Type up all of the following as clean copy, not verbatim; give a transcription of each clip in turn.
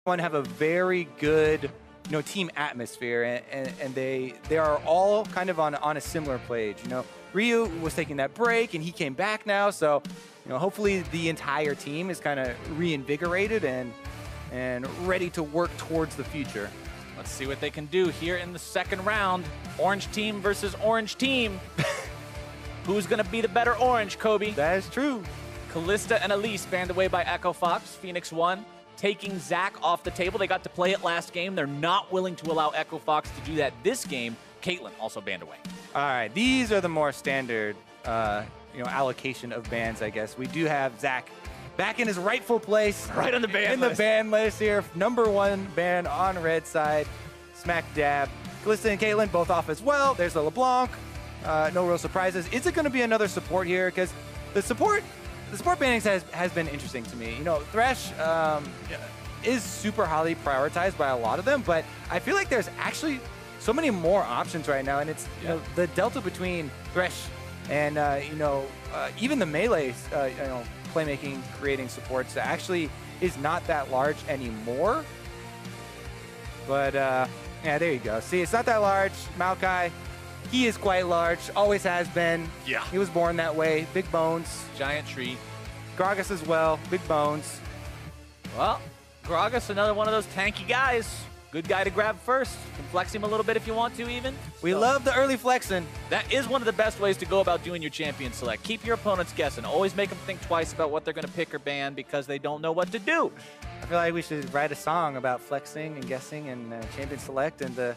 have a very good team atmosphere, and they are all kind of on a similar page. Ryu was taking that break, and he came back now, so hopefully the entire team is kind of reinvigorated and ready to work towards the future. Let's see what they can do here in the second round. Orange team versus orange team. Who's going to be the better orange, Kobe? That is true. Callista and Elise banned away by Echo Fox. Phoenix1 taking Zach off the table. They got to play it last game. They're not willing to allow Echo Fox to do that this game. Caitlyn also banned away. All right, these are the more standard allocation of bans, I guess. We do have Zach back in his rightful place. Right on the ban list. In the ban list here. #1 ban on red side. Smack dab. Callista and Caitlyn both off as well. There's the LeBlanc. No real surprises. Is it going to be another support here? Because the support bannings has been interesting to me. Thresh is super highly prioritized by a lot of them, but I feel like there's actually so many more options right now, and it's the delta between Thresh and even the melee playmaking creating supports actually is not that large anymore. But yeah, there you go. See, it's not that large. Maokai, he is quite large, always has been. Yeah. He was born that way. Big bones. Giant tree. Gragas as well. Big bones. Well, Gragas, another one of those tanky guys. Good guy to grab first. You can flex him a little bit if you want to even. We love the early flexing. That is one of the best ways to go about doing your champion select. Keep your opponents guessing. Always make them think twice about what they're going to pick or ban because they don't know what to do. I feel like we should write a song about flexing and guessing and champion select and the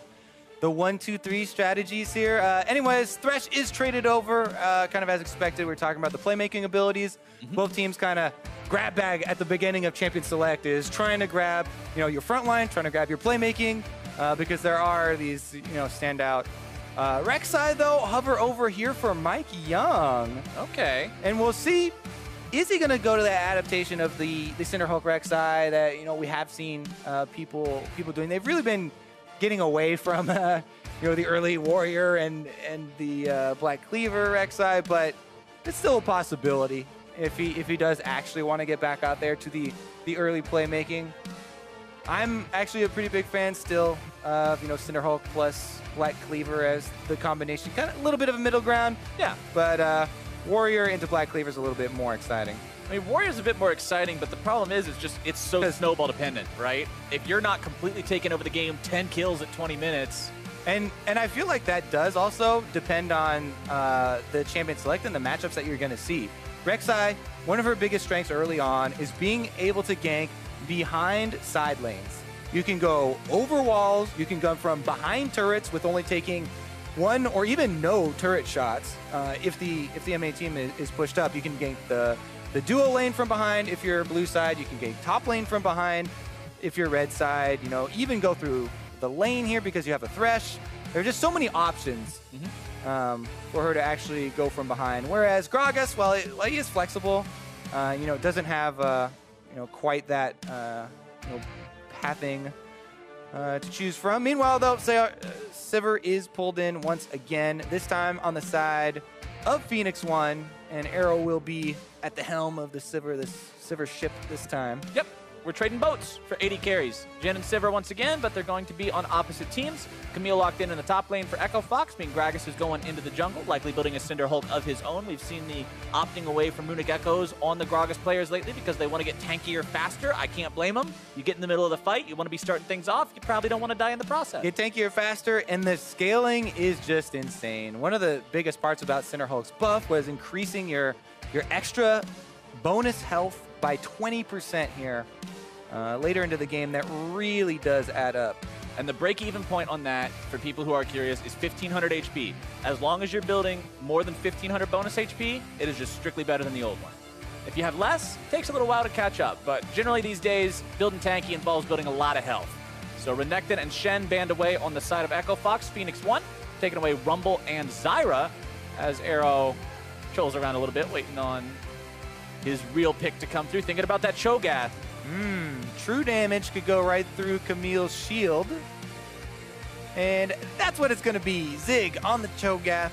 1, 2, 3 strategies here. Anyways, Thresh is traded over, kind of as expected. We're talking about the playmaking abilities. Both teams kind of grab bag at the beginning of champion select is trying to grab, your front line, trying to grab your playmaking, because there are these, standout. Rek'Sai, though, hover over here for Mike Young. Okay. And we'll see, is he going to go to that adaptation of the Cinderhulk Rek'Sai that, we have seen people doing? They've really been getting away from the early Warrior and the Black Cleaver Rek'Sai, but it's still a possibility if he does actually want to get back out there to the early playmaking. I'm actually a pretty big fan still of Cinderhulk plus Black Cleaver as the combination, kind of a little bit of a middle ground. Yeah, but Warrior into Black Cleaver is a little bit more exciting. I mean, Warrior's a bit more exciting, but the problem is it's so snowball dependent, right? If you're not completely taking over the game, 10 kills at 20 minutes. And I feel like that does also depend on the champion select and the matchups that you're going to see. Rek'Sai, one of her biggest strengths early on is being able to gank behind side lanes. You can go over walls, you can go from behind turrets with only taking 1 or even no turret shots. If the MA team is pushed up, you can gank the duo lane from behind. If you're blue side, you can gank top lane from behind. If you're red side, even go through the lane here because you have a Thresh. There are just so many options for her to actually go from behind. Whereas Gragas, while he is flexible, doesn't have quite that pathing to choose from. Meanwhile, though, Sivir is pulled in once again. This time on the side of Phoenix1, and Arrow will be at the helm of the Sivir ship this time. Yep. We're trading boats for 80 carries. Jhin and Sivir once again, but they're going to be on opposite teams. Camille locked in the top lane for Echo Fox, being Gragas is going into the jungle, likely building a Cinderhulk of his own. We've seen the opting away from Runic Echoes on the Gragas players lately because they want to get tankier faster. I can't blame them. You get in the middle of the fight, you want to be starting things off, you probably don't want to die in the process. Get tankier faster, and the scaling is just insane. One of the biggest parts about Cinderhulk's buff was increasing your extra bonus health by 20% here. Later into the game, that really does add up. And the break-even point on that, for people who are curious, is 1,500 HP. As long as you're building more than 1,500 bonus HP, it is just strictly better than the old one. If you have less, it takes a little while to catch up. But generally these days, building tanky involves building a lot of health. So Renekton and Shen banned away on the side of Echo Fox. Phoenix1 taking away Rumble and Zyra as Arrow trolls around a little bit, waiting on his real pick to come through. Thinking about that Cho'Gath. True damage could go right through Camille's shield. And that's what it's going to be. Zig on the Cho'Gath.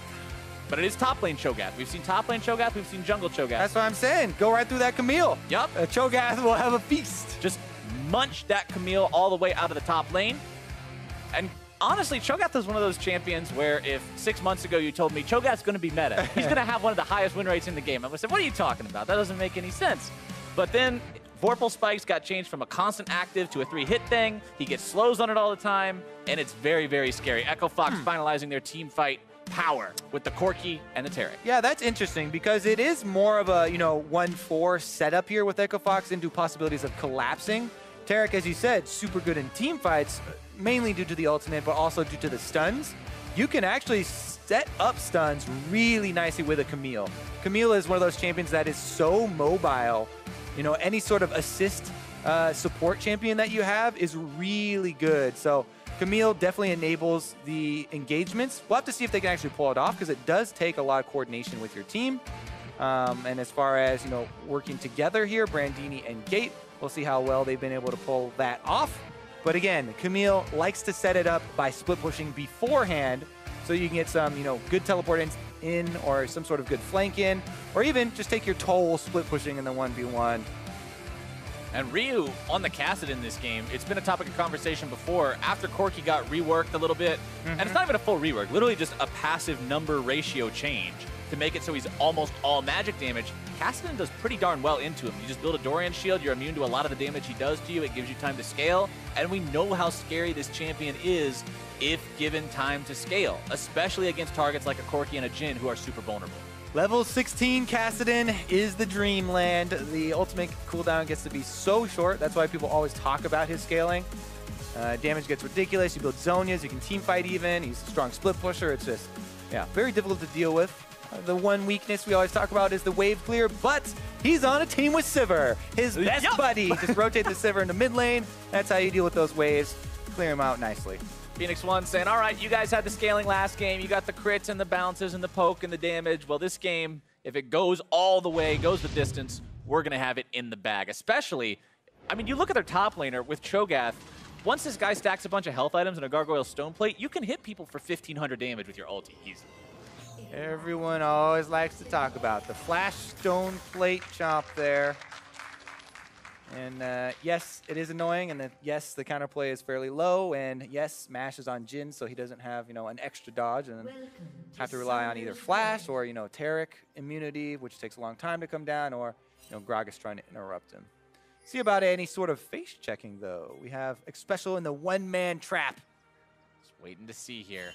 But it is top lane Cho'Gath. We've seen top lane Cho'Gath. We've seen jungle Cho'Gath. That's what I'm saying. Go right through that Camille. Yep. Cho'Gath will have a feast. Just munch that Camille all the way out of the top lane. And honestly, Cho'Gath is one of those champions where if 6 months ago you told me Cho'Gath's going to be meta, he's going to have one of the highest win rates in the game, I would have said, what are you talking about? That doesn't make any sense. But then Vorpal Spikes got changed from a constant active to a 3-hit thing. He gets slows on it all the time, and it's very, very scary. Echo Fox finalizing their team fight power with the Corki and the Taric. Yeah, that's interesting because it is more of a, 1-4 setup here with Echo Fox into possibilities of collapsing. Taric, as you said, super good in team fights, mainly due to the ultimate, but also due to the stuns. You can actually set up stuns really nicely with a Camille. Camille is one of those champions that is so mobile. Any sort of assist support champion that you have is really good. So Camille definitely enables the engagements. We'll have to see if they can actually pull it off because it does take a lot of coordination with your team. And as far as, working together here, Brandini and Gate, we'll see how well they've been able to pull that off. But again, Camille likes to set it up by split pushing beforehand so you can get some, good teleport in or some sort of good flank in, or even just take your toll split pushing in the 1v1. And Ryu on the Cassid in this game, it's been a topic of conversation before. After Corki got reworked a little bit, and it's not even a full rework, literally just a passive number ratio change to make it so he's almost all magic damage. Cassidin does pretty darn well into him. You just build a Dorian shield, you're immune to a lot of the damage he does to you, it gives you time to scale, and we know how scary this champion is if given time to scale, especially against targets like a Corki and a Jhin who are super vulnerable. Level 16 Cassidin is the dreamland. The ultimate cooldown gets to be so short. That's why people always talk about his scaling. Damage gets ridiculous. You build Zonias, you can team fight even. He's a strong split pusher. It's just, very difficult to deal with. The one weakness we always talk about is the wave clear, but he's on a team with Sivir, his best buddy. Just rotate the Sivir into mid lane. That's how you deal with those waves. Clear him out nicely. Phoenix1 saying, all right, you guys had the scaling last game. You got the crits and the bounces and the poke and the damage. Well, this game, if it goes all the way, goes the distance, we're going to have it in the bag. Especially, you look at their top laner with Cho'Gath. Once this guy stacks a bunch of health items and a Gargoyle Stone Plate, you can hit people for 1,500 damage with your ulti easily. Everyone always likes to talk about the Flash Stone Plate chomp there. And yes, it is annoying, and yes, the counterplay is fairly low, and yes, Mash is on Jhin, so he doesn't have, an extra dodge, and have to rely on either Flash or, Taric immunity, which takes a long time to come down, or, Gragas trying to interrupt him. See about any sort of face checking, though. We have Xpecial in the one-man trap. Just waiting to see here.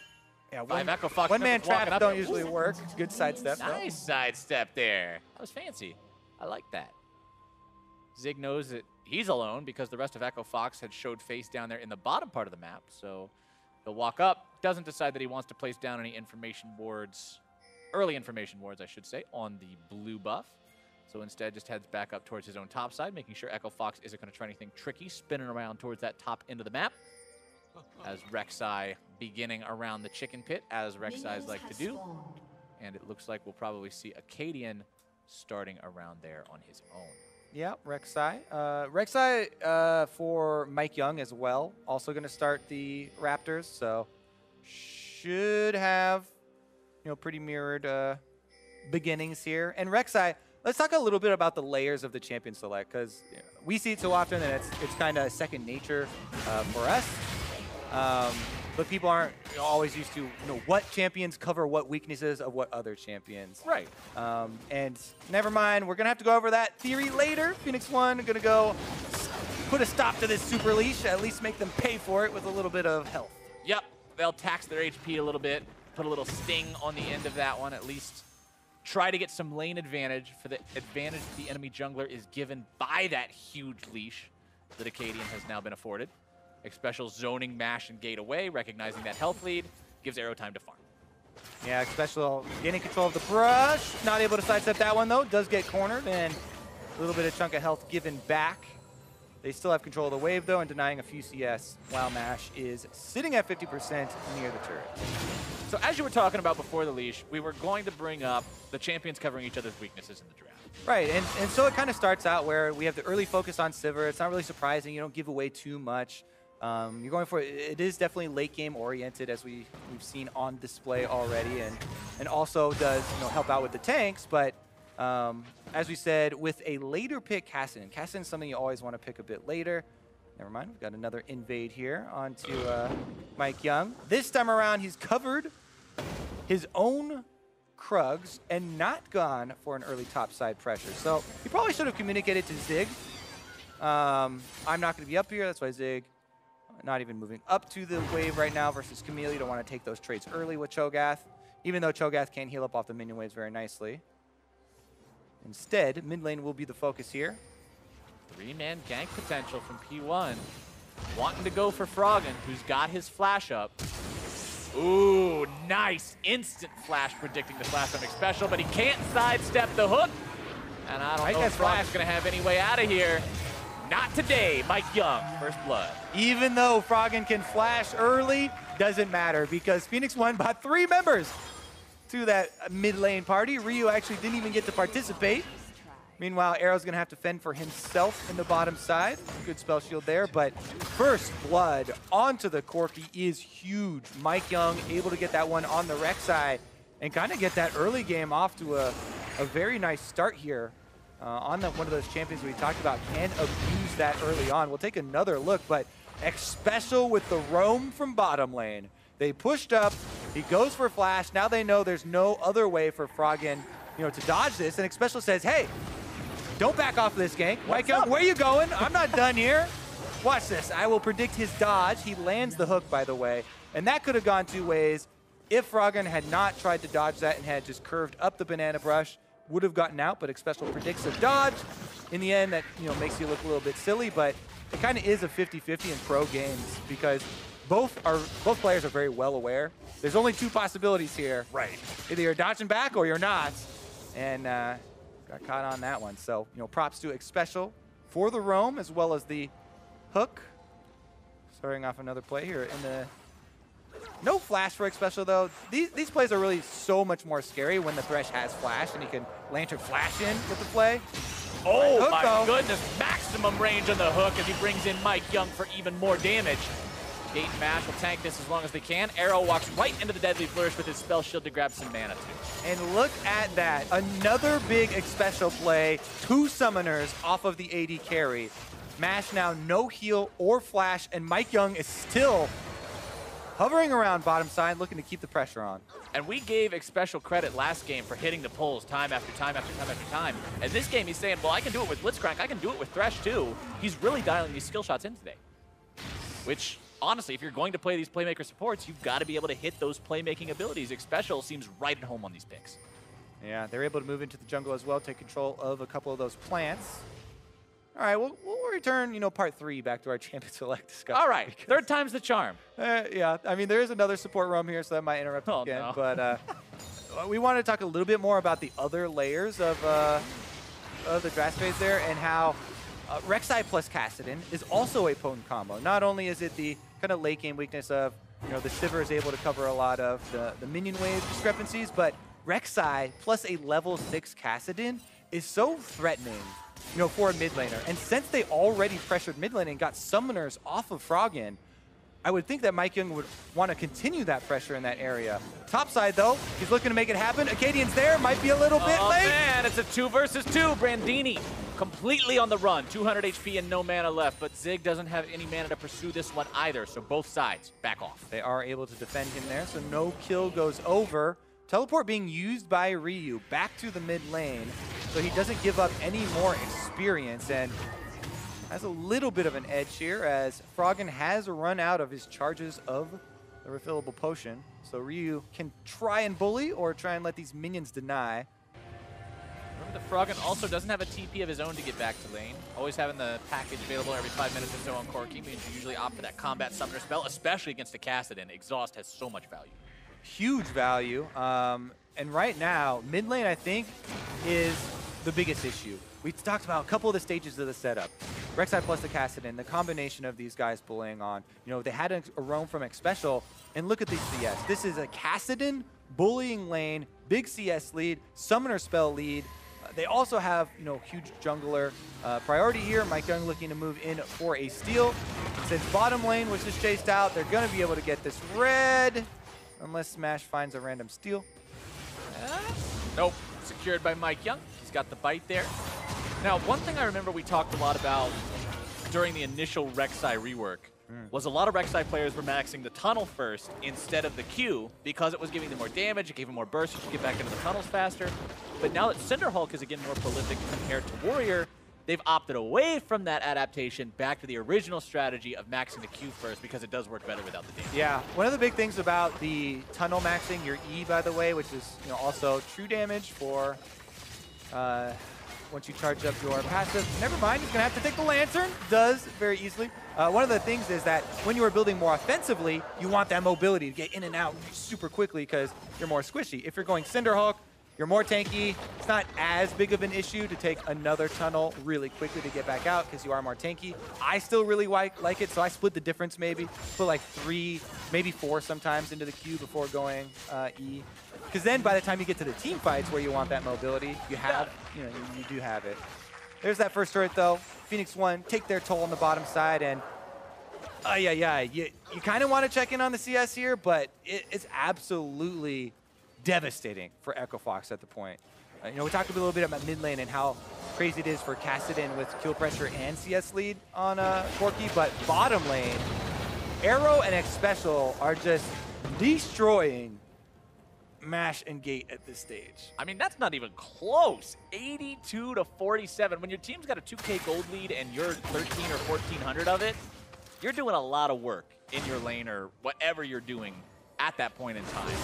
Yeah, one-man traps don't usually work. Good sidestep. Nice sidestep there. That was fancy. I like that. Zig knows that he's alone because the rest of Echo Fox had showed face down there in the bottom part of the map. So he'll walk up, doesn't decide that he wants to place down any information boards, early information boards, I should say, on the blue buff. So instead just heads back up towards his own top side, making sure Echo Fox isn't going to try anything tricky, spinning around towards that top end of the map. As Rek'Sai beginning around the chicken pit, as Rek'Sai's like to do. And it looks like we'll probably see Acadian starting around there on his own. Yeah, Rek'Sai. Rek'Sai for Mike Young as well. Also going to start the Raptors, so should have, pretty mirrored beginnings here. And Rek'Sai, let's talk a little bit about the layers of the champion select, because we see it so often that it's kind of second nature for us. But people aren't always used to what champions cover what weaknesses of what other champions. Right. And never mind, we're going to have to go over that theory later. Phoenix1 going to go put a stop to this super leash, at least make them pay for it with a little bit of health. Yep, they'll tax their HP a little bit, put a little sting on the end of that one, at least try to get some lane advantage for the advantage the enemy jungler is given by that huge leash that Acadian has now been afforded. Xpecial zoning Mash and Gate away, recognizing that health lead, gives Arrow time to farm. Yeah, Xpecial gaining control of the brush. Not able to sidestep that one, though. Does get cornered, and a little bit of chunk of health given back. They still have control of the wave, though, and denying a few CS, while Mash is sitting at 50% near the turret. So as you were talking about before the leash, we were going to bring up the champions covering each other's weaknesses in the draft. Right, and so it kind of starts out where we have the early focus on Sivir. It's not really surprising. You don't give away too much. You're going for it is definitely late game oriented, as we've seen on display already, and also does help out with the tanks. But as we said, with a later pick, Cassidin is something you always want to pick a bit later. Never mind, we've got another invade here onto Mike Young. This time around, he's covered his own Krugs and not gone for an early topside pressure. So he probably should have communicated to Zig. I'm not going to be up here, that's why Zig not even moving up to the wave right now versus Camille. You don't want to take those trades early with Cho'Gath, even though Cho'Gath can heal up off the minion waves very nicely. Instead, mid lane will be the focus here. 3-man gank potential from P1. Wanting to go for Froggen, who's got his flash up. Ooh, nice. Instant flash predicting the flash on special, but he can't sidestep the hook. And I don't know if Froggen's going to have any way out of here. Not today, Mike Young, first blood. Even though Froggen can flash early, doesn't matter because Phoenix1 brought 3 members to that mid lane party. Ryu actually didn't even get to participate. Meanwhile, Arrow's going to have to fend for himself in the bottom side. Good spell shield there, but first blood onto the Corki is huge. Mike Young able to get that one on the Rek'Sai and kind of get that early game off to a very nice start here. On one of those champions we talked about can abuse that early on. We'll take another look, but X Special with the roam from bottom lane. They pushed up, he goes for flash. Now they know there's no other way for Froggen, to dodge this. And X Special says, hey, don't back off of this gank. Mike Young, where you going? I'm not done here. Watch this. I will predict his dodge. He lands the hook, by the way. And that could have gone 2 ways. If Froggen had not tried to dodge that and had just curved up the banana brush, would have gotten out, but X Special predicts a dodge. In the end, that makes you look a little bit silly, but it kind of is a 50-50 in pro games because both players are very well aware. There's only 2 possibilities here. Right. Either you're dodging back or you're not. And got caught on that one. So, props to X Special for the roam as well as the hook. Starting off another play here in the... No flash for X Special though. These plays are really so much more scary when the Thresh has flash and he can lantern flash in with the play. Oh hook, my goodness, maximum range on the hook as he brings in Mike Young for even more damage. Gate and Mash will tank this as long as they can. Arrow walks right into the Deadly Flourish with his spell shield to grab some mana too. And look at that, another big X Special play. 2 summoners off of the AD carry. Mash now no heal or flash, and Mike Young is still hovering around bottom side, looking to keep the pressure on. And we gave X Special credit last game for hitting the pulls time after time after time after time. And this game he's saying, well, I can do it with Blitzcrank, I can do it with Thresh too. He's really dialing these skill shots in today. Which, honestly, if you're going to play these playmaker supports, you've got to be able to hit those playmaking abilities. X Special seems right at home on these picks. Yeah, they're able to move into the jungle as well, take control of a couple of those plants. All right, we'll return, part 3 back to our champion select discussion. All right, third time's the charm. Yeah, I mean, there is another support roam here, so that might interrupt again. No. But we want to talk a little bit more about the other layers of the draft phase there and how Rek'Sai plus Kassadin is also a potent combo. Not only is it the kind of late game weakness of, the Sivir is able to cover a lot of the minion wave discrepancies, but Rek'Sai plus a level 6 Kassadin is so threatening, for a mid laner. And since they already pressured mid lane and got summoners off of Froggen, I would think that Mike Young would want to continue that pressure in that area. Top side, though, he's looking to make it happen. Acadian's there, might be a little bit late. Oh, man, it's a 2 versus 2. Brandini completely on the run. 200 HP and no mana left, but Zig doesn't have any mana to pursue this one either, so both sides back off. They are able to defend him there, so no kill goes over. Teleport being used by Ryu back to the mid lane, so he doesn't give up any more experience, and has a little bit of an edge here as Froggen has run out of his charges of the refillable potion. So Ryu can try and bully or try and let these minions deny. Remember that Froggen also doesn't have a TP of his own to get back to lane. Always having the package available every 5 minutes or so on Corki means you usually opt for that combat summoner spell, especially against a Kassadin. Exhaust has so much value. Huge value. And right now, mid lane, I think, is the biggest issue. We talked about a couple of the stages of the setup. Rek'Sai plus the Kassadin, the combination of these guys bullying on. They had a roam from X Special, and look at these CS. This is a Kassadin bullying lane, big CS lead, summoner spell lead. They also have, huge jungler priority here. Mike Young looking to move in for a steal. Since bottom lane was just chased out, they're going to be able to get this red. Unless Smash finds a random steal. Nope. Secured by Mike Young. He's got the bite there. Now, one thing I remember we talked a lot about during the initial Rek'Sai rework was a lot of Rek'Sai players were maxing the tunnel first instead of the Q because it was giving them more damage, it gave them more burst, you could get back into the tunnels faster. But now that Cinderhulk is again more prolific compared to Warrior, they've opted away from that adaptation back to the original strategy of maxing the Q first because it does work better without the damage. Yeah, one of the big things about the tunnel maxing your E, by the way, which is also true damage for once you charge up your passive. Never mind, he's going to have to take the Lantern. Does very easily. One of the things is that when you are building more offensively, you want that mobility to get in and out super quickly because you're more squishy. If you're going Cinderhulk, you're more tanky. It's not as big of an issue to take another tunnel really quickly to get back out because you are more tanky. I still really like it, so I split the difference maybe. Put like 3, maybe 4 sometimes into the Q before going E. Because then by the time you get to the team fights where you want that mobility, you have, you do have it. There's that first turret though. Phoenix1 take their toll on the bottom side, and you kind of want to check in on the CS here, but it's absolutely devastating for Echo Fox at the point. We talked a little bit about mid lane and how crazy it is for Kassadin with kill pressure and CS lead on Corki, but bottom lane, Arrow and X Special are just destroying Mash and Gate at this stage. I mean, that's not even close. 82 to 47. When your team's got a 2K gold lead and you're 13 or 1400 of it, you're doing a lot of work in your lane or whatever you're doing at that point in time.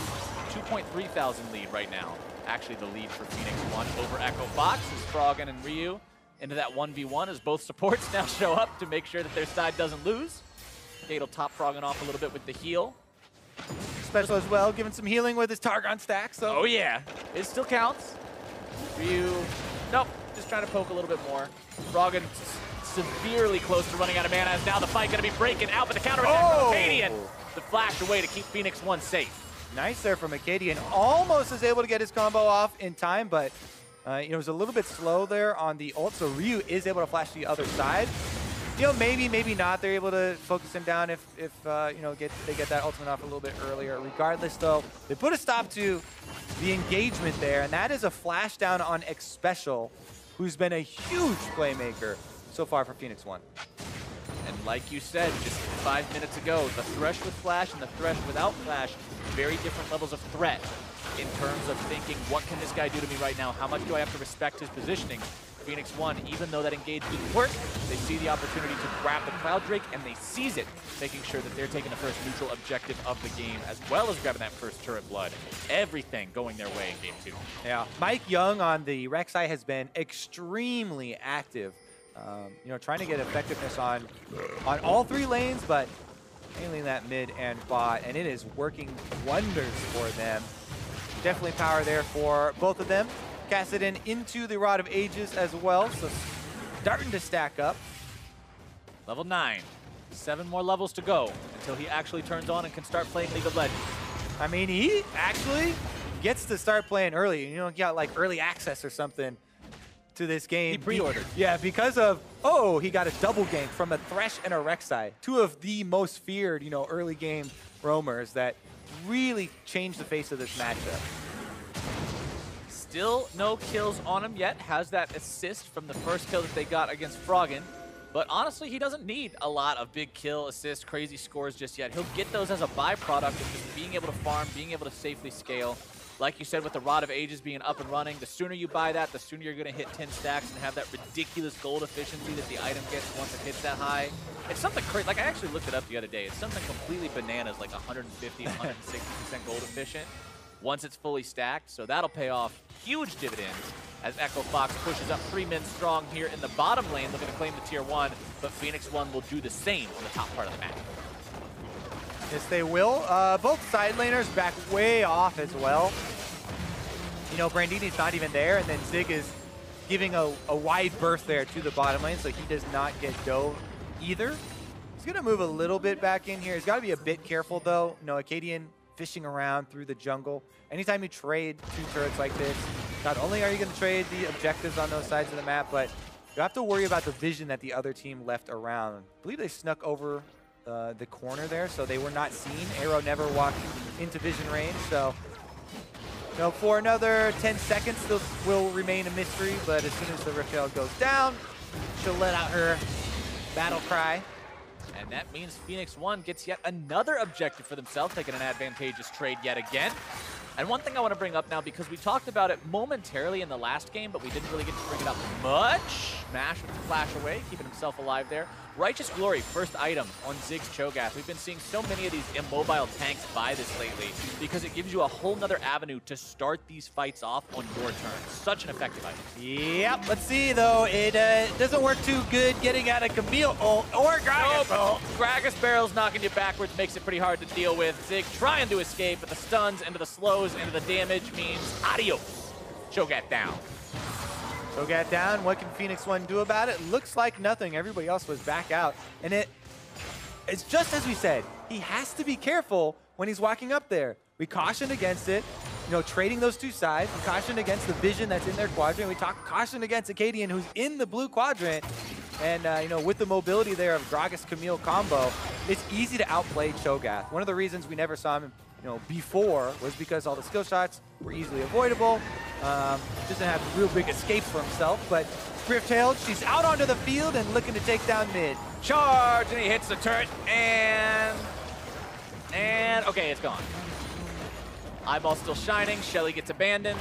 2.3 thousand lead right now. Actually, the lead for Phoenix1 over Echo Fox is Froggen and Ryu into that 1v1 as both supports now show up to make sure that their side doesn't lose. Gate will top Froggen off a little bit with the heal. Special as well, giving some healing with his Targon stack. So. Oh yeah, it still counts. Ryu, nope, just trying to poke a little bit more. Froggen severely close to running out of mana as now the fight gonna be breaking out, but the counter attack from Acadian. The flash away to keep Phoenix1 safe. Nice there from Acadian. Almost is able to get his combo off in time, but it was a little bit slow there on the ult, so Ryu is able to flash to the other side. Maybe not. They're able to focus him down if they get that ultimate off a little bit earlier. Regardless, though, they put a stop to the engagement there, and that is a flash down on X Special, who's been a huge playmaker so far for Phoenix1. And like you said just 5 minutes ago, the Thresh with Flash and the Thresh without Flash, very different levels of threat in terms of thinking, what can this guy do to me right now? How much do I have to respect his positioning? Phoenix1, even though that engage didn't work, they see the opportunity to grab the Cloud Drake and they seize it, making sure that they're taking the first neutral objective of the game, as well as grabbing that first turret blood. Everything going their way in Game 2. Yeah, Mike Young on the Rek'Sai has been extremely active. Trying to get effectiveness on all 3 lanes, but mainly that mid and bot, and it is working wonders for them. Definitely power there for both of them. Kassadin into the Rod of Ages as well, so starting to stack up. Level 9. 7 more levels to go until he actually turns on and can start playing League of Legends. I mean, he actually gets to start playing early. He got like early access or something to this game. He pre-ordered. Yeah, because of, he got a double gank from a Thresh and a Rek'Sai. 2 of the most feared, early game roamers that really changed the face of this matchup. Still no kills on him yet. Has that assist from the first kill that they got against Froggen. But honestly, he doesn't need a lot of big kill, assist, crazy scores just yet. He'll get those as a byproduct of just being able to farm, being able to safely scale. Like you said, with the Rod of Ages being up and running, the sooner you buy that, the sooner you're going to hit 10 stacks and have that ridiculous gold efficiency that the item gets once it hits that high. It's something crazy. Like, I actually looked it up the other day. It's something completely bananas, like 150, 160% gold efficient once it's fully stacked. So that'll pay off huge dividends as Echo Fox pushes up 3 men strong here in the bottom lane, looking to claim the tier 1, but Phoenix1 will do the same on the top part of the map. Yes, they will. Both side laners back way off as well. Brandini's not even there, and then Zig is giving a wide berth there to the bottom lane, so he does not get dove either. He's going to move a little bit back in here. He's got to be a bit careful, though. Acadian fishing around through the jungle. Anytime you trade 2 turrets like this, not only are you going to trade the objectives on those sides of the map, but you have to worry about the vision that the other team left around. I believe they snuck over the corner there, so they were not seen. Arrow never walked into vision range, so for another 10 seconds, this will remain a mystery, but as soon as the Rift Veil goes down, she'll let out her battle cry. And that means Phoenix1 gets yet another objective for themselves, taking an advantageous trade yet again. And one thing I want to bring up now, because we talked about it momentarily in the last game, but we didn't really get to bring it up much. Mash with the flash away, keeping himself alive there. Righteous Glory, first item on Zig's Cho'Gath. We've been seeing so many of these immobile tanks buy this lately because it gives you a whole nother avenue to start these fights off on your turn. Such an effective item. Yep, let's see though. It doesn't work too good getting out of Camille or Gragas. Nope. Gragas barrels knocking you backwards makes it pretty hard to deal with. Zig trying to escape, but the stuns into the slows into the damage means adios. Cho'Gath down. Cho'Gath down. What can Phoenix1 do about it? Looks like nothing. Everybody else was back out. And it's just as we said. He has to be careful when he's walking up there. We cautioned against it. You know, trading those two sides. We cautioned against the vision that's in their quadrant. We cautioned against Acadian, who's in the blue quadrant. And, you know, with the mobility there of Gragas-Camille combo, it's easy to outplay Cho'Gath. One of the reasons we never saw him, you know, before was because all the skill shots were easily avoidable. Doesn't have real big escapes for himself, but Grift-tailed, she's out onto the field and looking to take down mid. Charge, and he hits the turret, and okay, it's gone. Eyeball still shining, Shelly gets abandoned.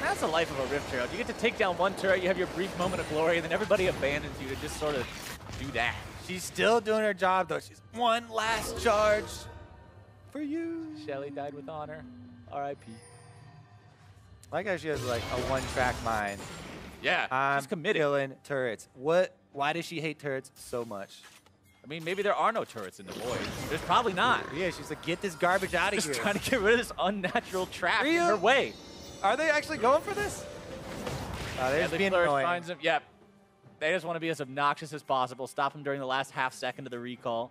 That's the life of a Rift Herald. You get to take down one turret, you have your brief moment of glory, and then everybody abandons you to just sort of do that. She's still doing her job, though. She's one last charge for you. Shelly died with honor. R.I.P. I like how she has like a one-track mind. Yeah, she's committed. Killing turrets. Why does she hate turrets so much? I mean, maybe there are no turrets in the void. There's probably not. Yeah, she's like, get this garbage out of here. Just trying to get rid of this unnatural trap in her way. Are they actually going for this? They're just being annoying. Finds him. Yep. They just want to be as obnoxious as possible. Stop him during the last half second of the recall.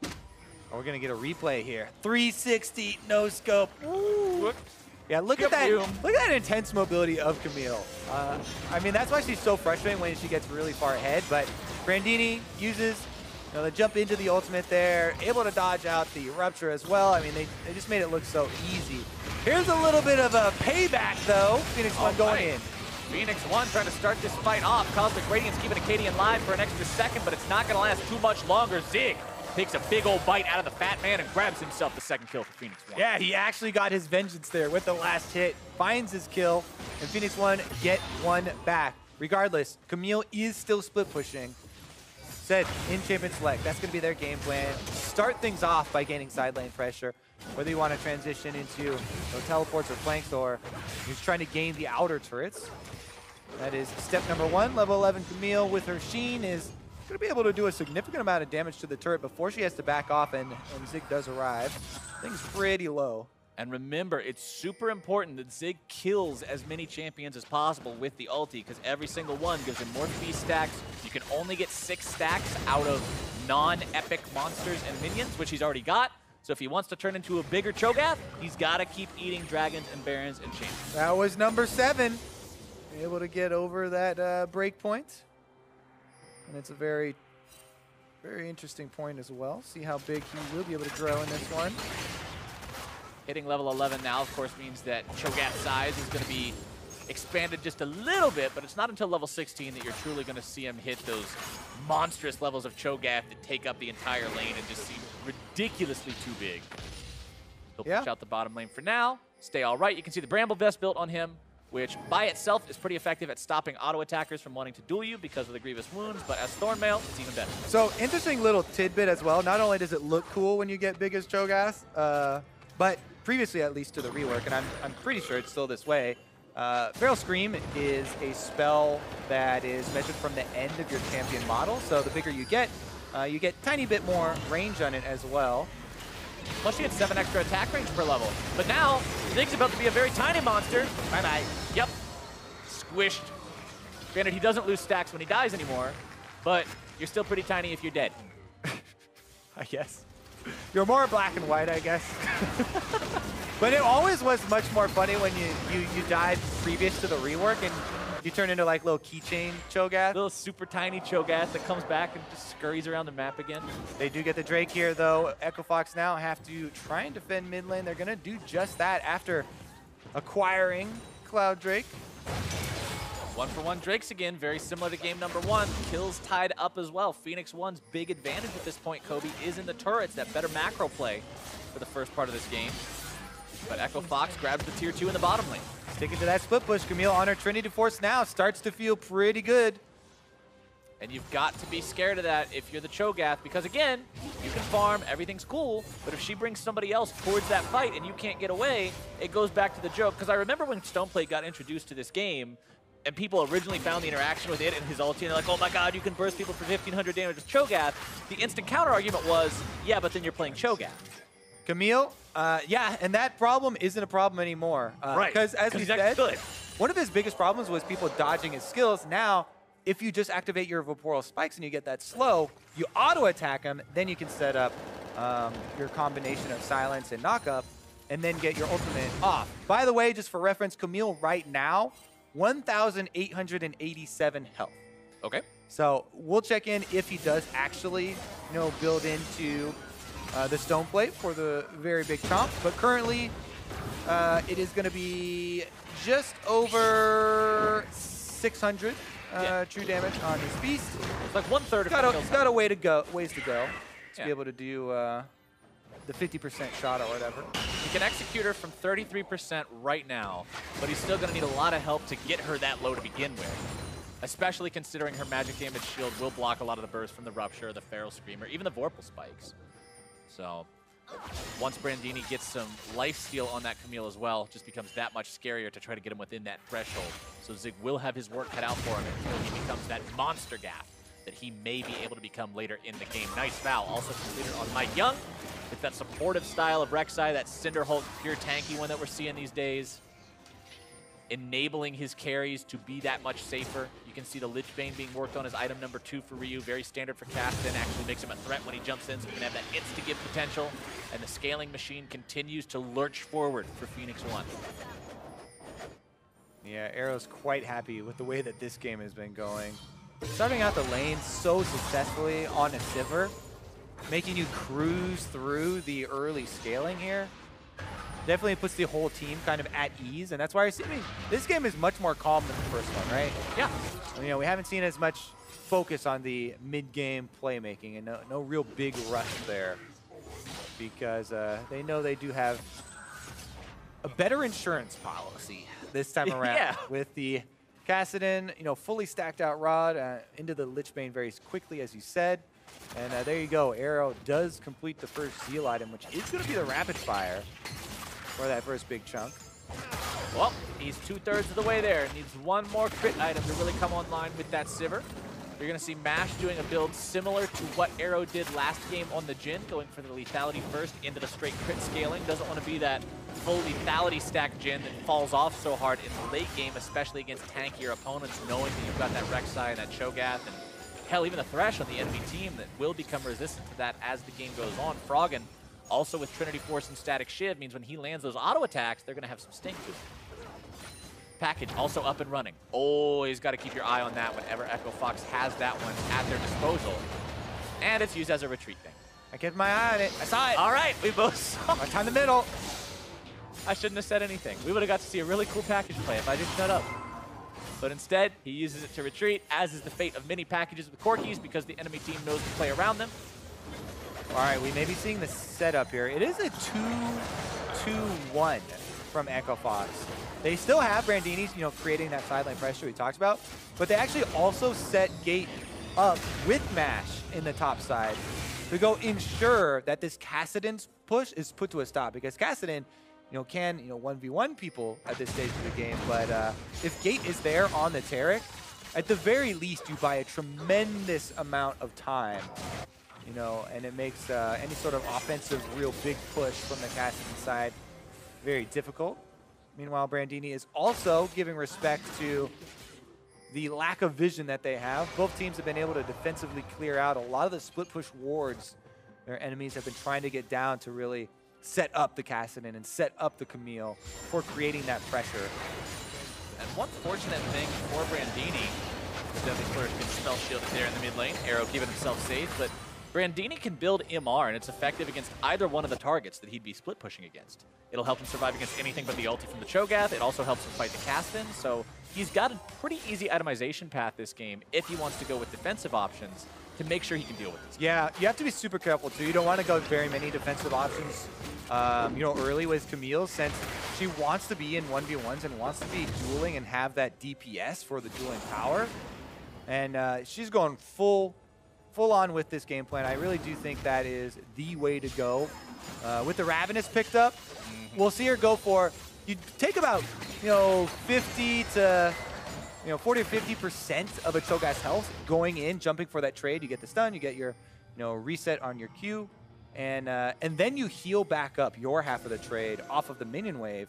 Oh, we're going to get a replay here. 360, no scope. Ooh. Yeah, look at that. Boom. Look at that intense mobility of Camille. I mean, that's why she's so frustrating when she gets really far ahead. But Brandini uses the jump into the ultimate there, able to dodge out the rupture as well. I mean, they just made it look so easy. Here's a little bit of a payback, though. Phoenix1 going in. Phoenix1 trying to start this fight off. Cosmic Radiance keeping Acadian live for an extra second, but it's not going to last too much longer. Zig takes a big old bite out of the fat man and grabs himself the second kill for Phoenix1. Yeah, he actually got his vengeance there with the last hit, finds his kill, and Phoenix1 get one back. Regardless, Camille is still split pushing. Said in Champion Select, that's going to be their game plan. Start things off by gaining side lane pressure, whether you want to transition into teleports or flanks, or you're trying to gain the outer turrets. That is step number one. Level 11 Camille with her Sheen is going to be able to do a significant amount of damage to the turret before she has to back off, and Zig does arrive. Thing's pretty low. And remember, it's super important that Zig kills as many champions as possible with the ulti, because every single one gives him more feast stacks. You can only get 6 stacks out of non-epic monsters and minions, which he's already got. So if he wants to turn into a bigger Cho'Gath, he's got to keep eating dragons and barons and champions. That was number 7. Able to get over that break point. And it's a very, very interesting point as well. See how big he will be able to grow in this one. Hitting level 11 now, of course, means that Cho'Gath's size is going to be expanded just a little bit, but it's not until level 16 that you're truly going to see him hit those monstrous levels of Cho'Gath that take up the entire lane and just seem ridiculously too big. He'll push out the bottom lane for now. Stay all right. You can see the Bramble Vest built on him, which by itself is pretty effective at stopping auto attackers from wanting to duel you because of the grievous wounds, but as Thornmail, it's even better. So interesting little tidbit as well. Not only does it look cool when you get big as Cho'Gath, but previously at least to the rework, and I'm pretty sure it's still this way, Feral Scream is a spell that is measured from the end of your champion model, so the bigger you get tiny bit more range on it as well. Plus, you get 7 extra attack range per level. But now, Zig's about to be a very tiny monster. Bye-bye. Yep. Squished. Granted, he doesn't lose stacks when he dies anymore, but you're still pretty tiny if you're dead. I guess. You're more black and white, I guess. But it always was much more funny when you died previous to the rework and you turn into like little keychain Cho'Gath. Little super tiny Cho'Gath that comes back and just scurries around the map again. They do get the Drake here though. Echo Fox now have to try and defend mid lane. They're gonna do just that after acquiring Cloud Drake. 1-for-1 Drakes again, very similar to game number 1. Kills tied up as well. Phoenix1's big advantage at this point, Kobe, is in the turrets, that better macro play for the first part of this game. But Echo Fox grabs the tier 2 in the bottom lane. Sticking to that split push, Camille on her Trinity Force now starts to feel pretty good. And you've got to be scared of that if you're the Cho'Gath, because again, you can farm, everything's cool, but if she brings somebody else towards that fight and you can't get away, it goes back to the joke. Because I remember when Stoneplate got introduced to this game, and people originally found the interaction with it and his ulti, and they're like, oh my god, you can burst people for 1500 damage with Cho'Gath. The instant counter argument was, yeah, but then you're playing Cho'Gath. Camille, yeah, and that problem isn't a problem anymore. Right, Because as we said, good. one of his biggest problems was people dodging his skills. Now, if you just activate your Vaporeal Spikes and you get that slow, you auto-attack him, then you can set up your combination of silence and knockup, and then get your ultimate off. By the way, just for reference, Camille right now, 1,887 health. Okay. So we'll check in if he does actually, build into the Stoneplate for the very big chomp. But currently, it is going to be just over 600 true damage on his beast. It's like 1/3 of He's got a ways to go to be able to do the 50% shot or whatever. He can execute her from 33% right now, but he's still going to need a lot of help to get her that low to begin with, especially considering her magic damage shield will block a lot of the burst from the Rupture, the Feral Screamer, even the Vorpal Spikes. So once Brandini gets some lifesteal on that Camille as well, it just becomes that much scarier to try to get him within that threshold. So Zig will have his work cut out for him until he becomes that monster Gath that he may be able to become later in the game. Nice foul, also completed on Mike Young. It's that supportive style of Rek'Sai, that Cinderhulk, pure tanky one that we're seeing these days. Enabling his carries to be that much safer. You can see the Lich Bane being worked on as item number 2 for Ryu. Very standard for Caston. Actually makes him a threat when he jumps in, so he can have that insta-give potential. And the scaling machine continues to lurch forward for Phoenix1. Yeah, Arrow's quite happy with the way that this game has been going. Starting out the lane so successfully on a Sivir, making you cruise through the early scaling here. Definitely puts the whole team kind of at ease, and that's why you're seeing this game is much more calm than the first one, right? Yeah. We haven't seen as much focus on the mid-game playmaking, and no real big rush there, because they know they do have a better insurance policy this time around. Yeah. With the Kassadin, fully stacked out Rod into the Lich Bane very quickly, as you said. And there you go. Arrow does complete the first Zeal item, which is going to be the Rapid Fire for that first big chunk. Well, he's 2/3 of the way there. Needs one more crit item to really come online with that Sivir. You're going to see Mash doing a build similar to what Arrow did last game on the Jhin, going for the lethality first into the straight crit scaling. Doesn't want to be that full lethality stack Jhin that falls off so hard in the late game, especially against tankier opponents, knowing that you've got that Rek'Sai and that Cho'Gath, and hell, even the Thresh on the enemy team that will become resistant to that as the game goes on. Froggen, also with Trinity Force and Static Shiv, means when he lands those auto attacks, they're going to have some sting to them. Package also up and running. Always got to keep your eye on that whenever Echo Fox has that one at their disposal. And it's used as a retreat thing. I kept my eye on it. I saw it. All right, we both saw Right time in the middle. I shouldn't have said anything. We would have got to see a really cool package play if I didn't shut up. But instead, he uses it to retreat, as is the fate of many packages with Corkis, because the enemy team knows to play around them. All right, we may be seeing the setup here. It is a 2-2-1 from Echo Fox. They still have Brandini's, creating that sideline pressure we talked about, but they actually also set Gate up with Mash in the top side to go ensure that this Kassadin's push is put to a stop, because Kassadin, can 1v1 people at this stage of the game, but if Gate is there on the Taric, at the very least you buy a tremendous amount of time, and it makes any sort of offensive real big push from the Kassadin side very difficult. Meanwhile, Brandini is also giving respect to the lack of vision that they have. Both teams have been able to defensively clear out a lot of the split push wards their enemies have been trying to get down to really set up the Kassadin and set up the Camille for creating that pressure. And one fortunate thing for Brandini, the Deadly Flourish gets spell shielded there in the mid lane. Arrow keeping himself safe, but Brandini can build MR, and it's effective against either one of the targets that he'd be split pushing against. It'll help him survive against anything but the ulti from the Cho'Gath. It also helps him fight the Caston, so he's got a pretty easy itemization path this game if he wants to go with defensive options to make sure he can deal with this. Yeah, you have to be super careful too. You don't want to go very many defensive options, early with Camille, since she wants to be in 1v1s and wants to be dueling and have that DPS for the dueling power. And she's going full on with this game plan. I really do think that is the way to go. With the Ravenous picked up, we'll see her go for, you take about, 50 to 40 or 50% of a Cho'Gath's health going in, jumping for that trade. You get the stun, you get your, reset on your Q, and then you heal back up your half of the trade off of the minion wave,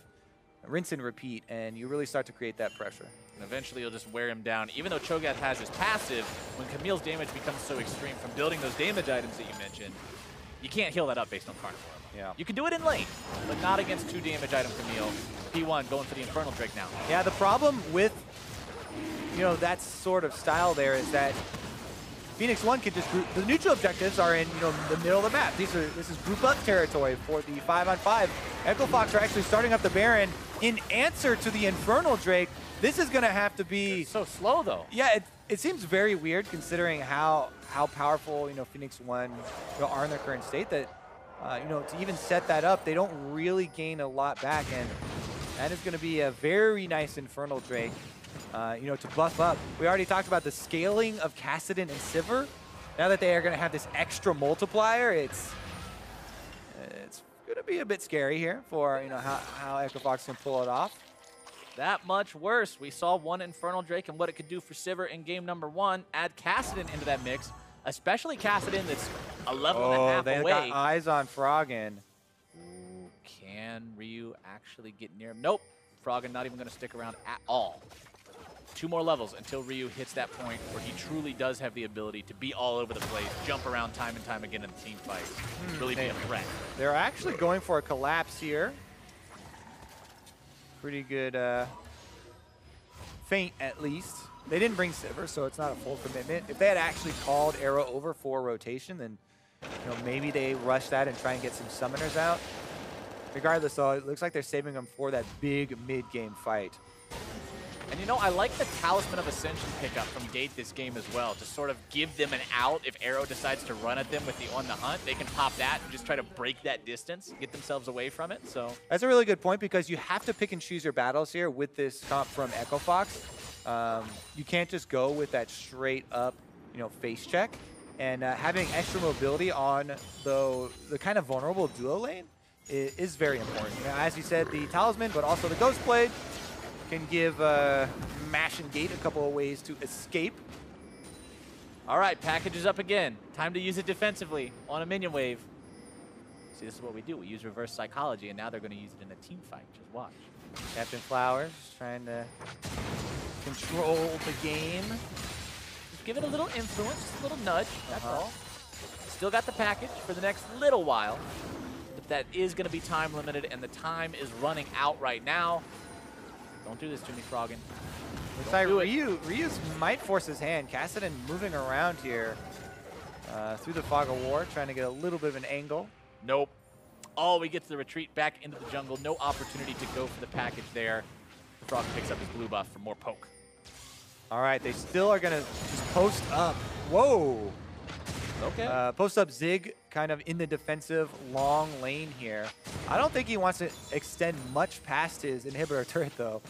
rinse and repeat, and you really start to create that pressure. And eventually you'll just wear him down. Even though Cho'Gath has his passive, when Camille's damage becomes so extreme from building those damage items that you mentioned, you can't heal that up based on Carnivore. Yeah. You can do it in lane, but not against 2 damage item Camille. P1 going for the Infernal Drake now. Yeah, the problem with that sort of style there is that Phoenix1 can just group. The neutral objectives are in the middle of the map. This is group up territory for the 5-on-5. Echo Fox are actually starting up the Baron in answer to the Infernal Drake. This is going to have to be so slow though. Yeah, it seems very weird considering how powerful Phoenix1 are in their current state. That to even set that up, they don't really gain a lot back, and that is going to be a very nice Infernal Drake. To buff up. We already talked about the scaling of Cassidon and Sivir. Now that they are going to have this extra multiplier, it's going to be a bit scary here for how Echo Fox can pull it off. That much worse. We saw one Infernal Drake and what it could do for Sivir in game number 1. Add Cassidon into that mix, especially Cassidon that's a level and a half they away. got eyes on Froggen. Ooh, can Ryu actually get near him? Nope. Froggen not even going to stick around at all. 2 more levels until Ryu hits that point where he truly does have the ability to be all over the place, jump around time and time again in the team fight, really be a threat. They're actually going for a collapse here. Pretty good feint, at least. They didn't bring Sivir, so it's not a full commitment. If they had actually called Arrow over for rotation, then maybe they rush that and try and get some summoners out. Regardless, though, it looks like they're saving them for that big mid-game fight. And I like the Talisman of Ascension pickup from Gate this game as well, to sort of give them an out if Arrow decides to run at them with the On the Hunt. They can pop that and just try to break that distance, get themselves away from it. So that's a really good point, because you have to pick and choose your battles here with this comp from Echo Fox. You can't just go with that straight up, face check. And having extra mobility on the kind of vulnerable duo lane is very important. As you said, the Talisman, but also the Ghost Blade can give Mash and Gate a couple of ways to escape. All right, package is up again. Time to use it defensively on a minion wave. See, this is what we do. We use reverse psychology, and now they're going to use it in a team fight. Just watch. Captain Flowers trying to control the game. Just give it a little influence, just a little nudge, that's all. Still got the package for the next little while, but that is going to be time limited, and the time is running out right now. Don't do this to me, Froggen. Looks like Ryu might force his hand. Cassidon moving around here through the Fog of War, trying to get a little bit of an angle. Nope. Oh, we get to the retreat back into the jungle. No opportunity to go for the package there. The Frog picks up his blue buff for more poke. All right, they still are going to just post up. Whoa. Okay. Post up Zig kind of in the defensive long lane here. I don't think he wants to extend much past his inhibitor turret, though,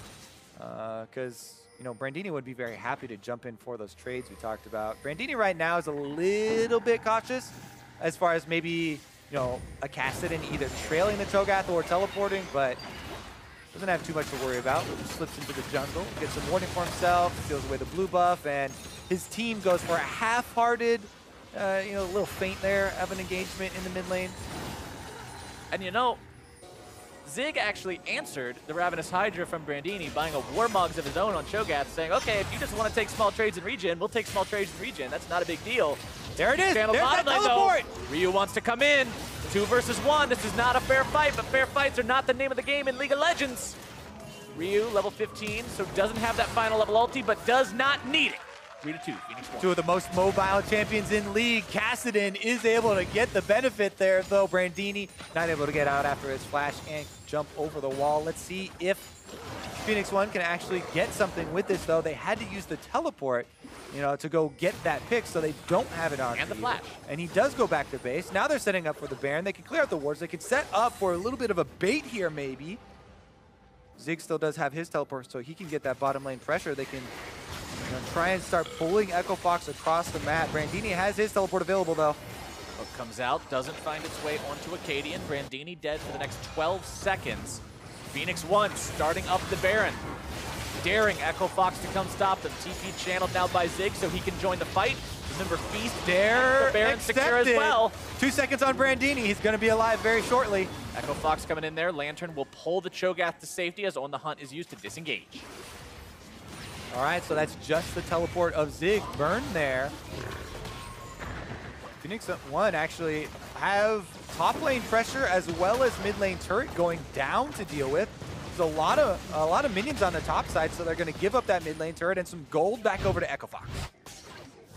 because Brandini would be very happy to jump in for those trades we talked about. Brandini right now is a little bit cautious as far as maybe a Cassidon either trailing the Cho'Gath or teleporting, but doesn't have too much to worry about. Just slips into the jungle, gets some warning for himself, steals away the blue buff, and his team goes for a half-hearted little feint there of an engagement in the mid lane. And Zig actually answered the Ravenous Hydra from Brandini, buying a Warmogs of his own on Cho'Gath, saying, okay, if you just want to take small trades in regen, we'll take small trades in regen. That's not a big deal. There it is. There's that teleport. Ryu wants to come in. 2 versus 1. This is not a fair fight, but fair fights are not the name of the game in League of Legends. Ryu, level 15, so doesn't have that final level ulti, but does not need it. 3-2, Phoenix1. Two of the most mobile champions in league. Kassadin is able to get the benefit there, though. Brandini not able to get out after his flash and jump over the wall. Let's see if Phoenix1 can actually get something with this, though. They had to use the teleport, you know, to go get that pick, so they don't have it on. And the flash. And he does go back to base. Now they're setting up for the Baron. They can clear out the wards. They can set up for a little bit of a bait here, maybe. Zig still does have his teleport, so he can get that bottom lane pressure. They can try and start pulling Echo Fox across the map. Brandini has his teleport available, though. Hook comes out, doesn't find its way onto Acadian. Brandini dead for the next 12 seconds. Phoenix1 starting up the Baron. Daring Echo Fox to come stop them. TP channeled now by Zig so he can join the fight. Remember, Feast there, the Baron secure as well. 2 seconds on Brandini. He's going to be alive very shortly. Echo Fox coming in there. Lantern will pull the Cho'Gath to safety as On the Hunt is used to disengage. All right, so that's just the teleport of Zig burned there. Phoenix1 actually have top lane pressure as well as mid lane turret going down to deal with. There's a lot of minions on the top side, so they're going to give up that mid lane turret and some gold back over to Echo Fox.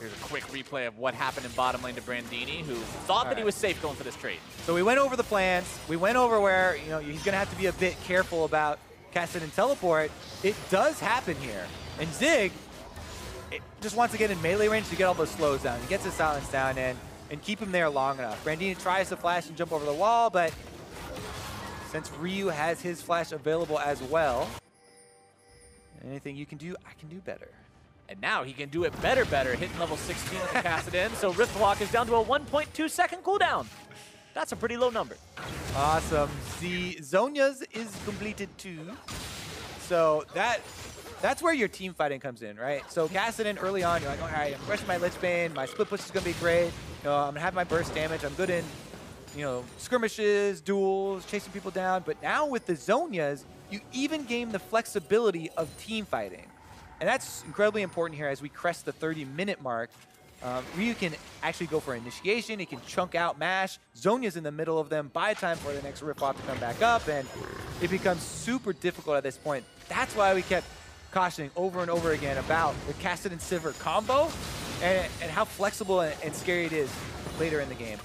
Here's a quick replay of what happened in bottom lane to Brandini, who thought that he was safe going for this trade. So we went over the plans. We went over where, you know, he's going to have to be a bit careful about Kassadin teleport. It does happen here. And Zig just wants to get in melee range to get all those slows down. He gets his silence down and keep him there long enough. Brandini tries to flash and jump over the wall, but since Ryu has his flash available as well, anything you can do, I can do better. And now he can do it better, hitting level 16 with the Kassadin. So Riftwalk is down to a 1.2 second cooldown. That's a pretty low number. Awesome. The Zhonya's is completed too. So that's where your team fighting comes in, right? So Kassadin early on, you're like, all right, I'm rushing my Lich Bane, my split push is gonna be great. You know, I'm gonna have my burst damage. I'm good in, you know, skirmishes, duels, chasing people down. But now with the Zhonya's, you even gain the flexibility of team fighting. And that's incredibly important here as we crest the 30-minute mark. Ryu can actually go for initiation. He can chunk out MASH. Zhonya's in the middle of them, buy time for the next Riftwalk to come back up, and it becomes super difficult at this point. That's why we kept cautioning over and over again about the Kassadin Sivir combo and how flexible and scary it is later in the game.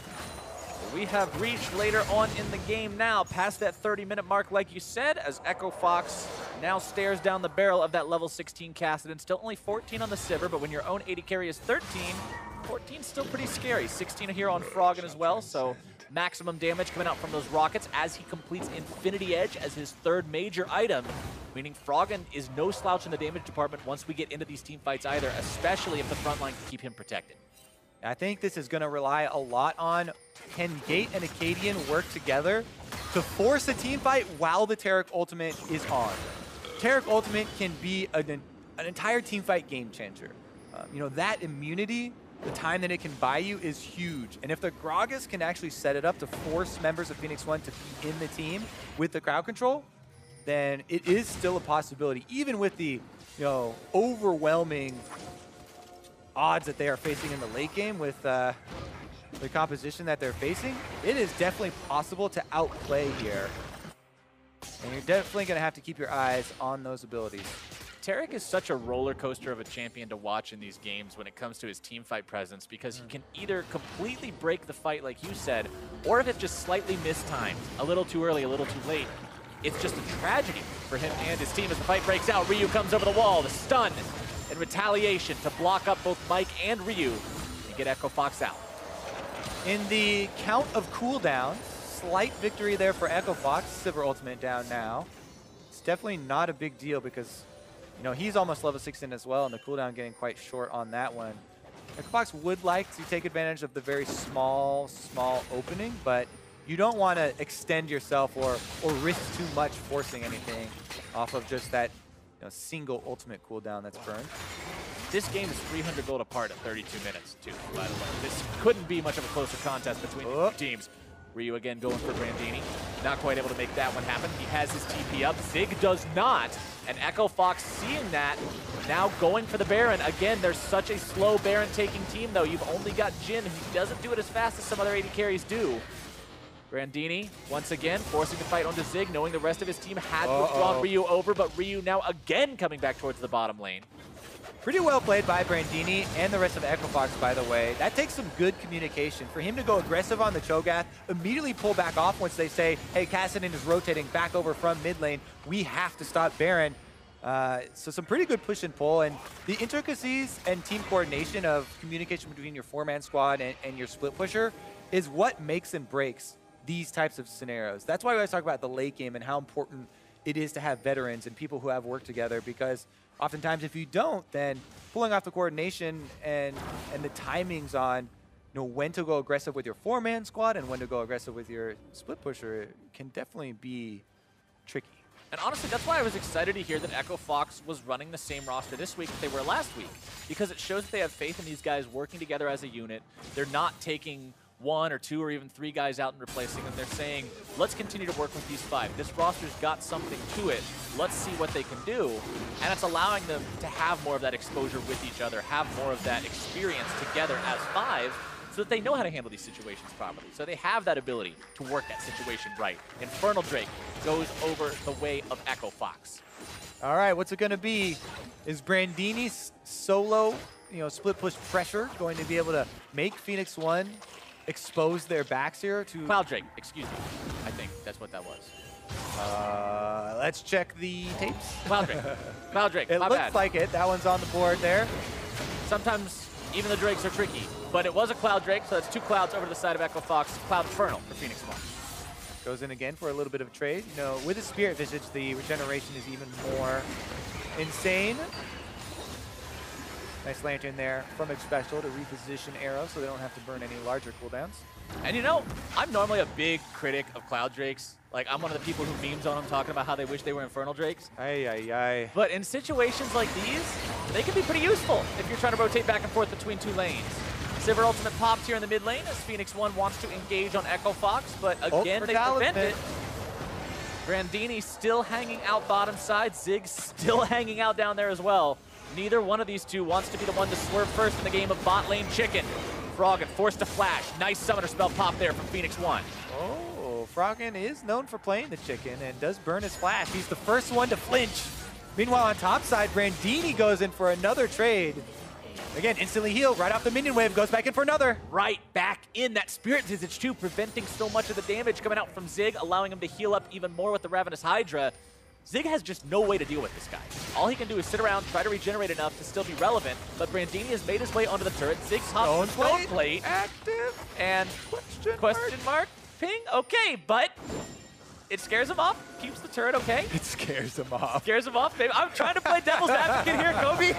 We have reached later on in the game now, past that 30-minute mark, like you said, as Echo Fox now stares down the barrel of that level 16 Kassadin. Still only 14 on the Sivir, but when your own 80 carry is 13, 14's still pretty scary. 16 here on Froggen as well, so maximum damage coming out from those rockets as he completes Infinity Edge as his third major item, meaning Froggen is no slouch in the damage department once we get into these team fights either, especially if the front line can keep him protected. I think this is going to rely a lot on can Gate and Acadian work together to force a team fight while the Taric ultimate is on. Taric ultimate can be an entire team fight game changer. You know, that immunity, the time that it can buy you is huge. And if the Gragas can actually set it up to force members of Phoenix1 to be in the team with the crowd control, then it is still a possibility, even with the, you know, overwhelming odds that they are facing in the late game with the composition that they're facing. It is definitely possible to outplay here. And you're definitely going to have to keep your eyes on those abilities. Taric is such a roller coaster of a champion to watch in these games when it comes to his team fight presence, because he can either completely break the fight like you said, or if it's just slightly mistimed, a little too early, a little too late, it's just a tragedy for him and his team as the fight breaks out. Ryu comes over the wall, the stun in retaliation to block up both Mike and Ryu and get Echo Fox out. In the count of cooldowns, slight victory there for Echo Fox. Sivir ultimate down now. It's definitely not a big deal because, you know, he's almost level 16 as well, and the cooldown getting quite short on that one. Echo Fox would like to take advantage of the very small opening, but you don't want to extend yourself or risk too much forcing anything off of just that, you know, single ultimate cooldown that's burned. This game is 300 gold apart at 32 minutes, too, by the way. This couldn't be much of a closer contest between the two teams. Ryu again going for Brandini. Not quite able to make that one happen. He has his TP up. Zig does not. And Echo Fox seeing that, now going for the Baron. Again, there's such a slow Baron taking team, though. You've only got Jin, who doesn't do it as fast as some other 80 carries do. Brandini, once again, forcing the fight onto Zig, knowing the rest of his team had withdrawn Ryu over, but Ryu now again coming back towards the bottom lane. Pretty well played by Brandini and the rest of Echo Fox, by the way. That takes some good communication. For him to go aggressive on the Cho'Gath, immediately pull back off once they say, hey, Kassadin is rotating back over from mid lane. We have to stop Baron. So some pretty good push and pull. And the intricacies and team coordination of communication between your 4-man squad and your split pusher is what makes and breaks these types of scenarios. That's why we always talk about the late game and how important it is to have veterans and people who have worked together, because oftentimes if you don't, then pulling off the coordination and the timings on when to go aggressive with your 4-man squad and when to go aggressive with your split pusher can definitely be tricky. And honestly, that's why I was excited to hear that Echo Fox was running the same roster this week that they were last week, because it shows that they have faith in these guys working together as a unit. They're not taking 1 or 2 or even 3 guys out and replacing them. They're saying, let's continue to work with these 5. This roster's got something to it. Let's see what they can do. And it's allowing them to have more of that exposure with each other, have more of that experience together as 5, so that they know how to handle these situations properly. So they have that ability to work that situation right. Infernal Drake goes over the way of Echo Fox. All right, what's it going to be? Is Brandini's solo, split push pressure going to be able to make Phoenix1 expose their backs here to Cloud Drake, excuse me. I think that's what that was. Let's check the tapes. Cloud Drake. Cloud Drake. It looks like it. That one's on the board there. Sometimes even the Drakes are tricky, but it was a Cloud Drake, so that's 2 clouds over to the side of Echo Fox. Cloud Infernal for Phoenix1. Goes in again for a little bit of a trade. With the Spirit Visage, the regeneration is even more insane. Nice lantern there from Special to reposition Arrow so they don't have to burn any larger cooldowns. And I'm normally a big critic of Cloud Drakes. Like, I'm one of the people who memes on them talking about how they wish they were Infernal Drakes. Ay, ay, ay. But in situations like these, they can be pretty useful if you're trying to rotate back and forth between 2 lanes. Sivir Ultimate popped here in the mid lane as Phoenix1 wants to engage on Echo Fox, but again, they prevent it. Brandini still hanging out bottom side. Zig still hanging out down there as well. Neither one of these two wants to be the one to swerve first in the game of bot lane chicken. Froggen forced to flash. Nice summoner spell pop there from Phoenix1. Oh, Froggen is known for playing the chicken and does burn his flash. He's the first one to flinch. Meanwhile, on top side, Brandini goes in for another trade. Again, instantly healed right off the minion wave, goes back in for another. Right back in that Spirit Visage too, preventing so much of the damage coming out from Zig, allowing him to heal up even more with the Ravenous Hydra. Zig has just no way to deal with this guy. All he can do is sit around, try to regenerate enough to still be relevant, but Brandini has made his way onto the turret. Zig's hopped Stone Plate. Active. And question mark? Ping? Okay, but it scares him off, keeps the turret okay. It scares him off. Scares him off, baby. I'm trying to play devil's advocate here, Kobe.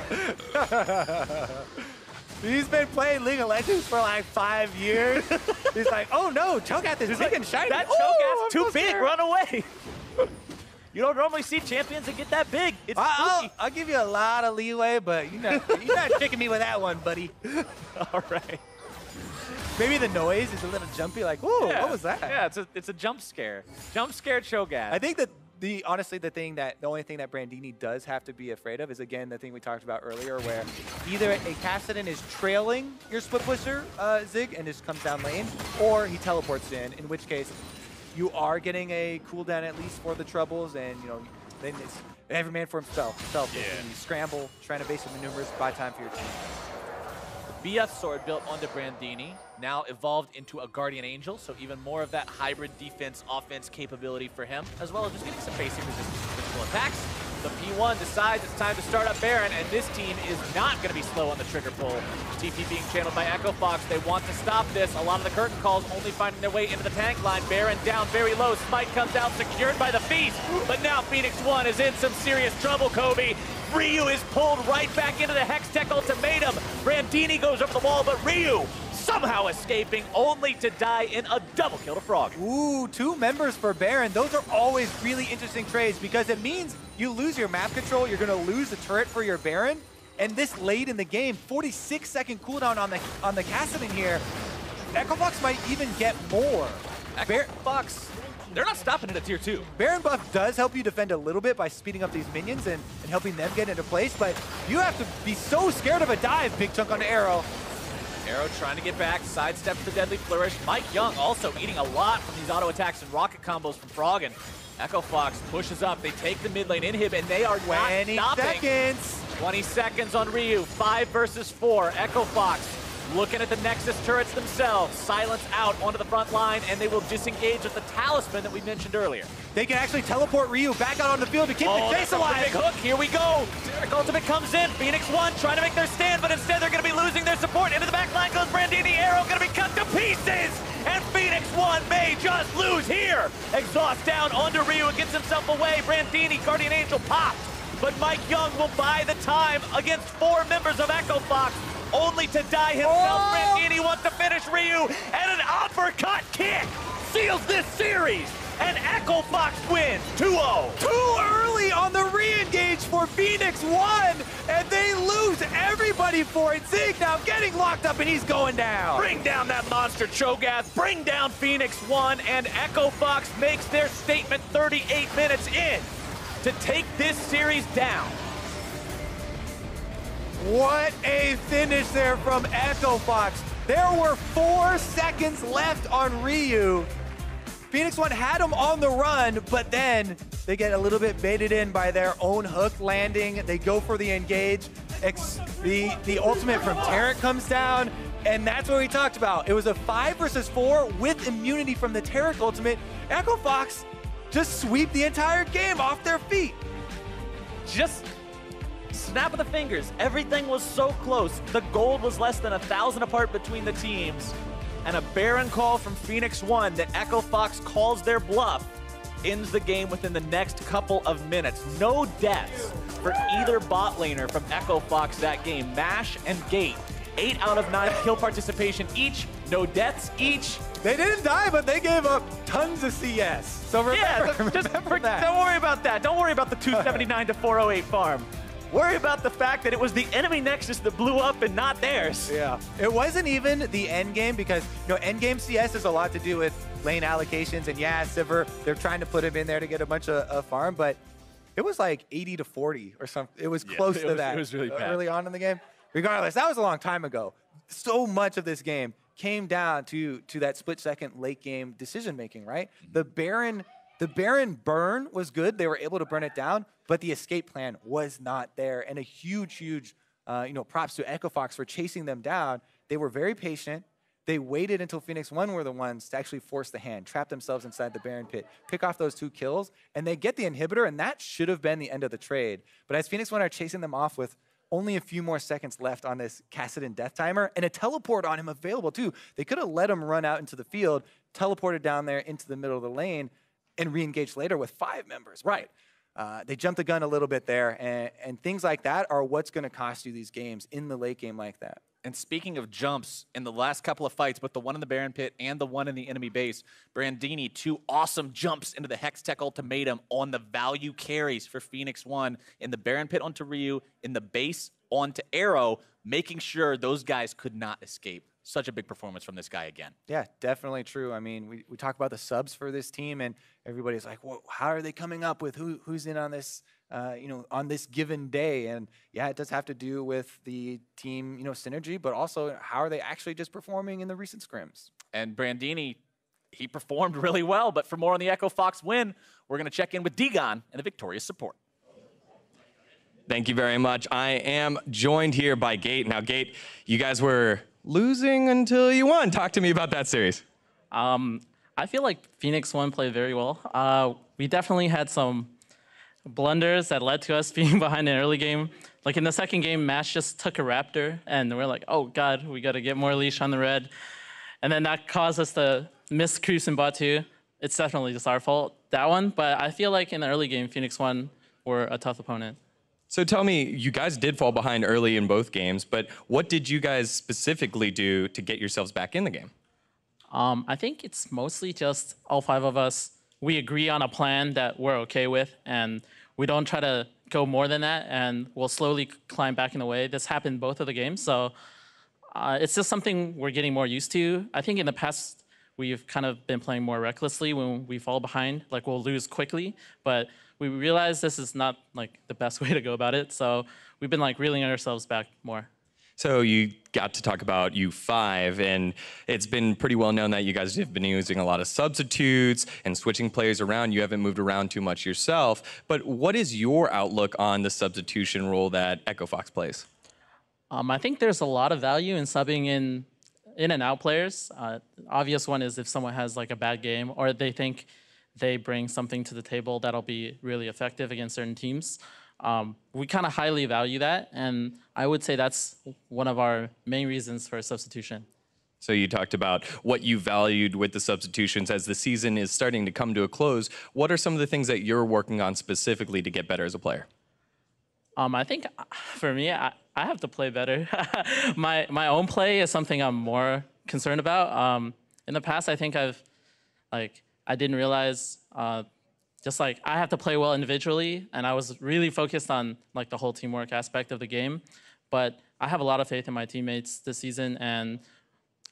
He's been playing League of Legends for like 5 years. He's like, oh no, Cho'Gath is big and shiny. That Cho'Gath's too big, run away. You don't normally see champions that get that big. It's I'll give you a lot of leeway, but you're not tricking me with that one, buddy. All right. Maybe the noise is a little jumpy, like, ooh, yeah. What was that? Yeah, it's a jump scare. Jump scare Cho'Gath. I think that honestly, the only thing that Brandini does have to be afraid of is, again, the thing we talked about earlier, where either a Kassadin is trailing your split pusher, Zig, and just comes down lane, or he teleports in which case you are getting a cooldown at least for the troubles, and then it's every man for himself. Yeah. And you scramble, trying to basic maneuvers, buy time for your team. BF sword built onto Brandini, now evolved into a Guardian Angel, so even more of that hybrid defense-offense capability for him, as well as just getting some basic resistance to physical attacks. The P1 decides it's time to start up Baron, and this team is not going to be slow on the trigger pull. TP being channeled by Echo Fox. They want to stop this. A lot of the curtain calls only finding their way into the tank line. Baron down very low. Smite comes out, secured by the Feast. But now Phoenix1 is in some serious trouble, Kobe. Ryu is pulled right back into the Hextech ultimatum. Brandini goes up the wall, but Ryu somehow escaping, only to die in a double kill to Frog. Ooh, 2 members for Baron. Those are always really interesting trades because it means you lose your map control, you're going to lose the turret for your Baron, and this late in the game, 46-second cooldown on the Kassadin here. Echo Fox might even get more. Echo Fox, they're not stopping it at tier 2. Baron buff does help you defend a little bit by speeding up these minions and helping them get into place, but you have to be so scared of a dive, Big Chunk on the Arrow. Arrow trying to get back, sidesteps the Deadly Flourish. Mike Young also eating a lot from these auto attacks and rocket combos from Froggen. Echo Fox pushes up, they take the mid lane inhib, and they are not 20 stopping. seconds. 20 seconds on Ryu, 5 versus 4. Echo Fox looking at the Nexus turrets themselves. Silence out onto the front line, and they will disengage with the talisman that we mentioned earlier. They can actually teleport Ryu back out on the field to keep the chase alive. Big hook, here we go. Derek Ultimate comes in. Phoenix1 trying to make their stand, but instead they're going to be losing their support. Into the back line goes Brandini. Arrow going to be cut to pieces. And Phoenix1 may just lose here. Exhaust down onto Ryu and gets himself away. Brandini, Guardian Angel popped. But Mike Young will buy the time against 4 members of Echo Fox, only to die himself. Brandini wants to finish Ryu, and an uppercut kick seals this series. And Echo Fox wins 2-0. Too early on the re-engage for Phoenix1, and they lose everybody for it. Zig now getting locked up, and he's going down. Bring down that monster Cho'Gath, bring down Phoenix1, and Echo Fox makes their statement 38 minutes in to take this series down. What a finish there from Echo Fox. There were 4 seconds left on Ryu. Phoenix1 had him on the run, but then they get a little bit baited in by their own hook landing. They go for the engage. The ultimate from Tarrant comes down, and that's what we talked about. It was a 5 versus 4 with immunity from the Tarrant ultimate. Echo Fox just sweep the entire game off their feet. Just snap of the fingers. Everything was so close. The gold was less than 1,000 apart between the teams. And a Baron call from Phoenix1 that Echo Fox calls their bluff ends the game within the next couple of minutes. No deaths for either bot laner from Echo Fox that game. Mash and Gate, 8 out of 9 kill participation each. No deaths each. They didn't die, but they gave up tons of CS. So remember that. Don't worry about that. Don't worry about the 279 to 408 farm. Worry about the fact that it was the enemy Nexus that blew up and not theirs. Yeah, it wasn't even the end game because, end game CS has a lot to do with lane allocations. And yeah, Sivir, they're trying to put him in there to get a bunch of farm, but it was like 80 to 40 or something. It was close to that. It was really bad. Early on in the game. Regardless, that was a long time ago. So much of this game came down to that split-second late game decision-making, right? The Baron burn was good. They were able to burn it down, but the escape plan was not there. And a huge, props to Echo Fox for chasing them down. They were very patient. They waited until Phoenix1 were the ones to actually force the hand, trap themselves inside the Baron pit, pick off those 2 kills, and they get the inhibitor, and that should have been the end of the trade. But as Phoenix1 are chasing them off with only a few more seconds left on this Kassadin death timer, and a teleport on him available too. They could have let him run out into the field, teleported down there into the middle of the lane, and re-engage later with 5 members. Right. They jumped the gun a little bit there, and things like that are what's going to cost you these games in the late game like that. And speaking of jumps, in the last couple of fights, both the one in the Baron pit and the one in the enemy base, Brandini, 2 awesome jumps into the Hextech ultimatum on the value carries for Phoenix1 in the Baron pit onto Ryu, in the base onto Arrow, making sure those guys could not escape. Such a big performance from this guy again. Yeah, definitely true. I mean, we talk about the subs for this team, and everybody's like, well, how are they coming up with who's in on this, on this given day? And yeah, it does have to do with the team, synergy, but also how are they actually just performing in the recent scrims? And Brandini, he performed really well, but for more on the Echo Fox win, we're going to check in with Degon and the victorious support. Thank you very much. I am joined here by Gate. Now, Gate, you guys were losing until you won. Talk to me about that series. I feel like Phoenix1 played very well. We definitely had some blunders that led to us being behind in the early game. Like in the second game, Mash just took a Raptor, and we're like, oh God, we got to get more leash on the red. And then that caused us to miss creeps in bot 2. It's definitely just our fault, that one. But I feel like in the early game, Phoenix1 were a tough opponent. So tell me, you guys did fall behind early in both games, but what did you guys specifically do to get yourselves back in the game? I think it's mostly just all 5 of us. We agree on a plan that we're okay with, and we don't try to go more than that, and we'll slowly climb back in the way. This happened both of the games, so it's just something we're getting more used to. I think in the past, we've kind of been playing more recklessly when we fall behind. Like, we'll lose quickly, but we realize this is not like the best way to go about it, so we've been like reeling ourselves back more. So you got to talk about U5, and it's been pretty well known that you guys have been using a lot of substitutes and switching players around. You haven't moved around too much yourself, but what is your outlook on the substitution role that Echo Fox plays? I think there's a lot of value in subbing in and out players. Obvious one is if someone has like a bad game or they think they bring something to the table that'll be really effective against certain teams. We kind of highly value that, and I would say that's one of our main reasons for substitution. So you talked about what you valued with the substitutions as the season is starting to come to a close. What are some of the things that you're working on specifically to get better as a player? I think for me, I have to play better. My own play is something I'm more concerned about. In the past, I think I didn't realize just like I have to play well individually, and I was really focused on like the whole teamwork aspect of the game. But I have a lot of faith in my teammates this season, and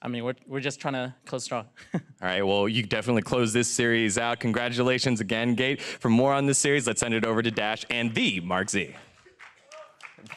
I mean we're just trying to close strong. All right, well, you definitely close this series out. Congratulations again, Gate. For more on this series, let's send it over to Dash and the Mark Z.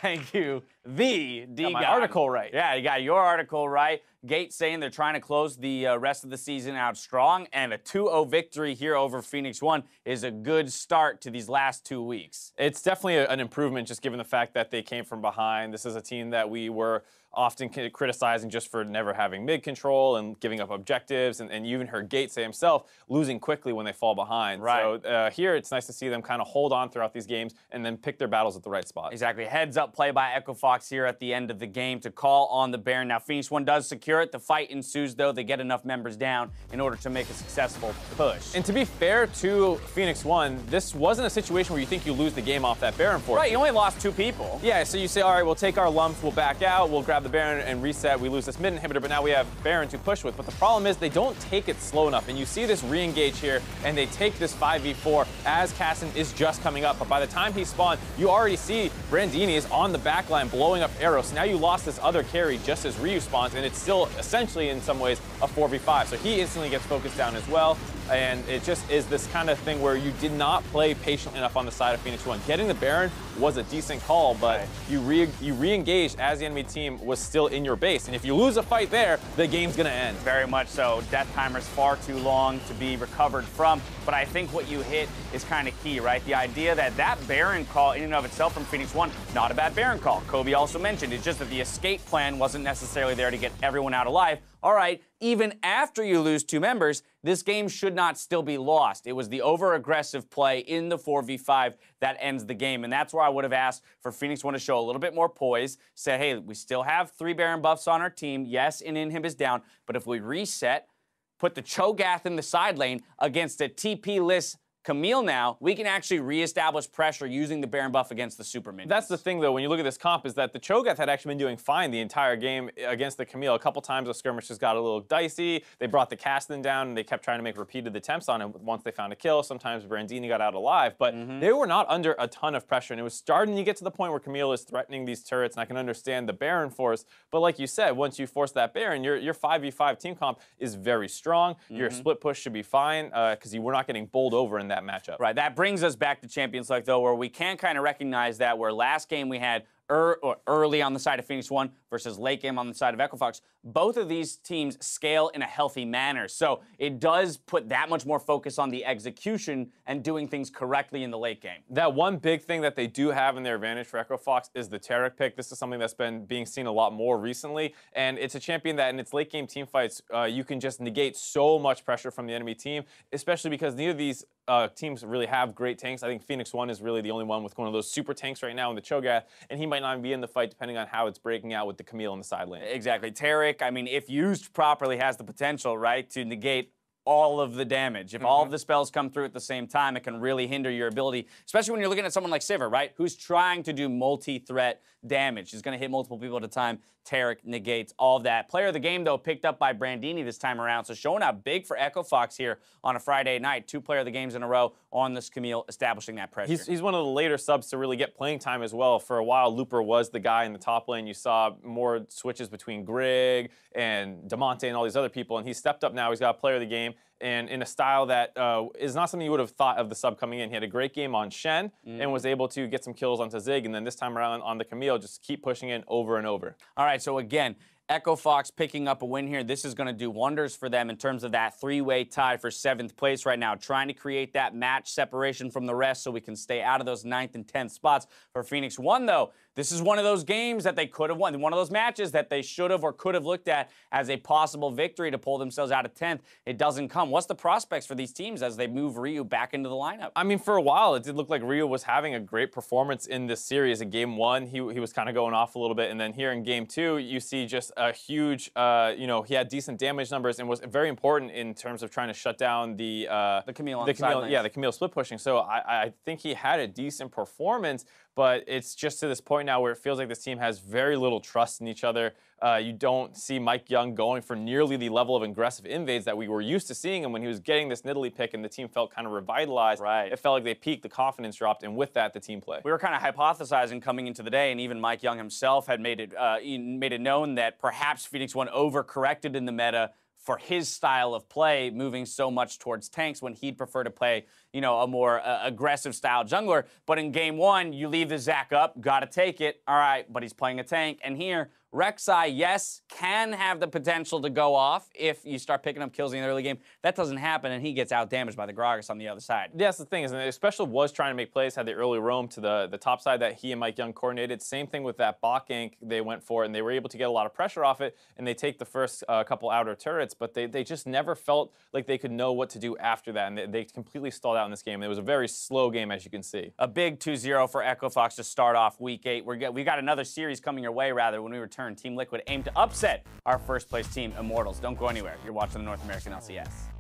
Thank you. The D got my guy. article right. Yeah, you got your article right. Gate saying they're trying to close the rest of the season out strong, and a 2-0 victory here over Phoenix1 is a good start to these last 2 weeks. It's definitely an improvement, just given the fact that they came from behind. This is a team that we were often criticizing just for never having mid control and giving up objectives, and you even heard Gate say himself losing quickly when they fall behind. Right. So here it's nice to see them kind of hold on throughout these games and then pick their battles at the right spot. Exactly. Heads up play by Echo Fox here at the end of the game to call on the Baron. Now Phoenix1 does secure it. The fight ensues though. They get enough members down in order to make a successful push. And to be fair to Phoenix1, this wasn't a situation where you think you lose the game off that Baron force. Right, you only lost 2 people. Yeah, so you say, all right, we'll take our lumps, we'll back out, we'll grab the Baron and reset, we lose this mid inhibitor, but now we have Baron to push with. But the problem is they don't take it slow enough, and you see this re-engage here, and they take this 5v4 as Casson is just coming up. But by the time he spawned, you already see Brandini is on the backline blowing up arrows. So now you lost this other carry just as Ryu spawns, and it's still essentially in some ways a 4v5. So he instantly gets focused down as well. And it just is this kind of thing where you did not play patiently enough on the side of Phoenix1. Getting the Baron was a decent call, but you re-engaged as the enemy team was still in your base. And if you lose a fight there, the game's going to end. Very much so. Death timer's far too long to be recovered from. But I think what you hit is kind of key, right? The idea that Baron call in and of itself from Phoenix1, not a bad Baron call. Kobe also mentioned it's just that the escape plan wasn't necessarily there to get everyone out alive. All right, even after you lose 2 members, this game should not still be lost. It was the over-aggressive play in the 4v5 that ends the game, and that's where I would have asked for Phoenix1 to show a little bit more poise, say, hey, we still have 3 Baron buffs on our team. Yes, an inhib is down, but if we reset, put the Cho'Gath in the side lane against a TP-less Camille now, we can actually reestablish pressure using the Baron buff against the super minions. That's the thing, though, when you look at this comp, is that the Cho'Gath had actually been doing fine the entire game against the Camille. A couple times the skirmish just got a little dicey. They brought the Caston down, and they kept trying to make repeated attempts on him once they found a kill. Sometimes Brandini got out alive, but they were not under a ton of pressure, and it was starting to get to the point where Camille is threatening these turrets, and I can understand the Baron force, but like you said, once you force that Baron, your 5v5 team comp is very strong. Your split push should be fine, because you were not getting bowled over in that matchup. Right, that brings us back to Champions League, though, where we can kind of recognize that where last game we had early on the side of Phoenix1 versus late game on the side of Echo Fox, both of these teams scale in a healthy manner. So it does put that much more focus on the execution and doing things correctly in the late game. That one big thing that they do have in their advantage for Echo Fox is the Tarek pick. This is something that's been being seen a lot more recently, and it's a champion that in its late game team fights, you can just negate so much pressure from the enemy team, especially because neither of these teams really have great tanks. I think Phoenix1 is really the only one with one of those super tanks right now in the Cho'Gath, and he might not be in the fight depending on how it's breaking out with the Camille on the side lane. Exactly. Tarek, I mean, if used properly, has the potential, right, to negate all of the damage. If all of the spells come through at the same time, it can really hinder your ability, especially when you're looking at someone like Sivir, right, who's trying to do multi-threat damage. He's going to hit multiple people at a time. Tarek negates all of that. Player of the game, though, picked up by Brandini this time around, so showing out big for Echo Fox here on a Friday night. 2 player of the games in a row on this Camille, establishing that pressure. He's one of the later subs to really get playing time as well. For a while, Looper was the guy in the top lane. You saw more switches between Grig and Demonte and all these other people, and he's stepped up now. He's got a player of the game. and in a style that is not something you would have thought of the sub coming in. He had a great game on Shen and was able to get some kills onto Zig, and then this time around on the Camille, just keep pushing in over and over. All right, so again, Echo Fox picking up a win here. This is going to do wonders for them in terms of that three-way tie for 7th place right now, trying to create that match separation from the rest so we can stay out of those 9th and 10th spots. For Phoenix1, though, this is one of those games that they could have won, one of those matches that they should have or could have looked at as a possible victory to pull themselves out of 10th. It doesn't come. What's the prospects for these teams as they move Ryu back into the lineup? I mean, for a while, it did look like Ryu was having a great performance in this series. In Game 1, he was kind of going off a little bit, and then here in Game 2, you see just a huge, he had decent damage numbers and was very important in terms of trying to shut down the Camille on the side lanes. Yeah, the Camille split pushing. So I think he had a decent performance, but it's just to this point now where it feels like this team has very little trust in each other. You don't see Mike Young going for nearly the level of aggressive invades that we were used to seeing him when he was getting this Nidalee pick and the team felt kind of revitalized. Right. It felt like they peaked, the confidence dropped, and with that, the team play. We were kind of hypothesizing coming into the day, and even Mike Young himself had made it known that perhaps Phoenix1 overcorrected in the meta for his style of play, moving so much towards tanks when he'd prefer to play, a more aggressive style jungler. But in Game 1, you leave the Zac up, gotta take it. All right, but he's playing a tank. And here, Rek'Sai, yes, can have the potential to go off if you start picking up kills in the early game. That doesn't happen, and he gets out-damaged by the Gragas on the other side. Yeah, that's the thing, is and Special was trying to make plays, had the early roam to the top side that he and Mike Young coordinated. Same thing with that bot gank they went for, and they were able to get a lot of pressure off it, and they take the first couple outer turrets, but they just never felt like they could know what to do after that, and they completely stalled out in this game. It was a very slow game, as you can see. A big 2-0 for Echo Fox to start off Week 8. We got another series coming your way, rather, when we return. Team Liquid aim to upset our first-place team, Immortals. Don't go anywhere. You're watching the North American LCS.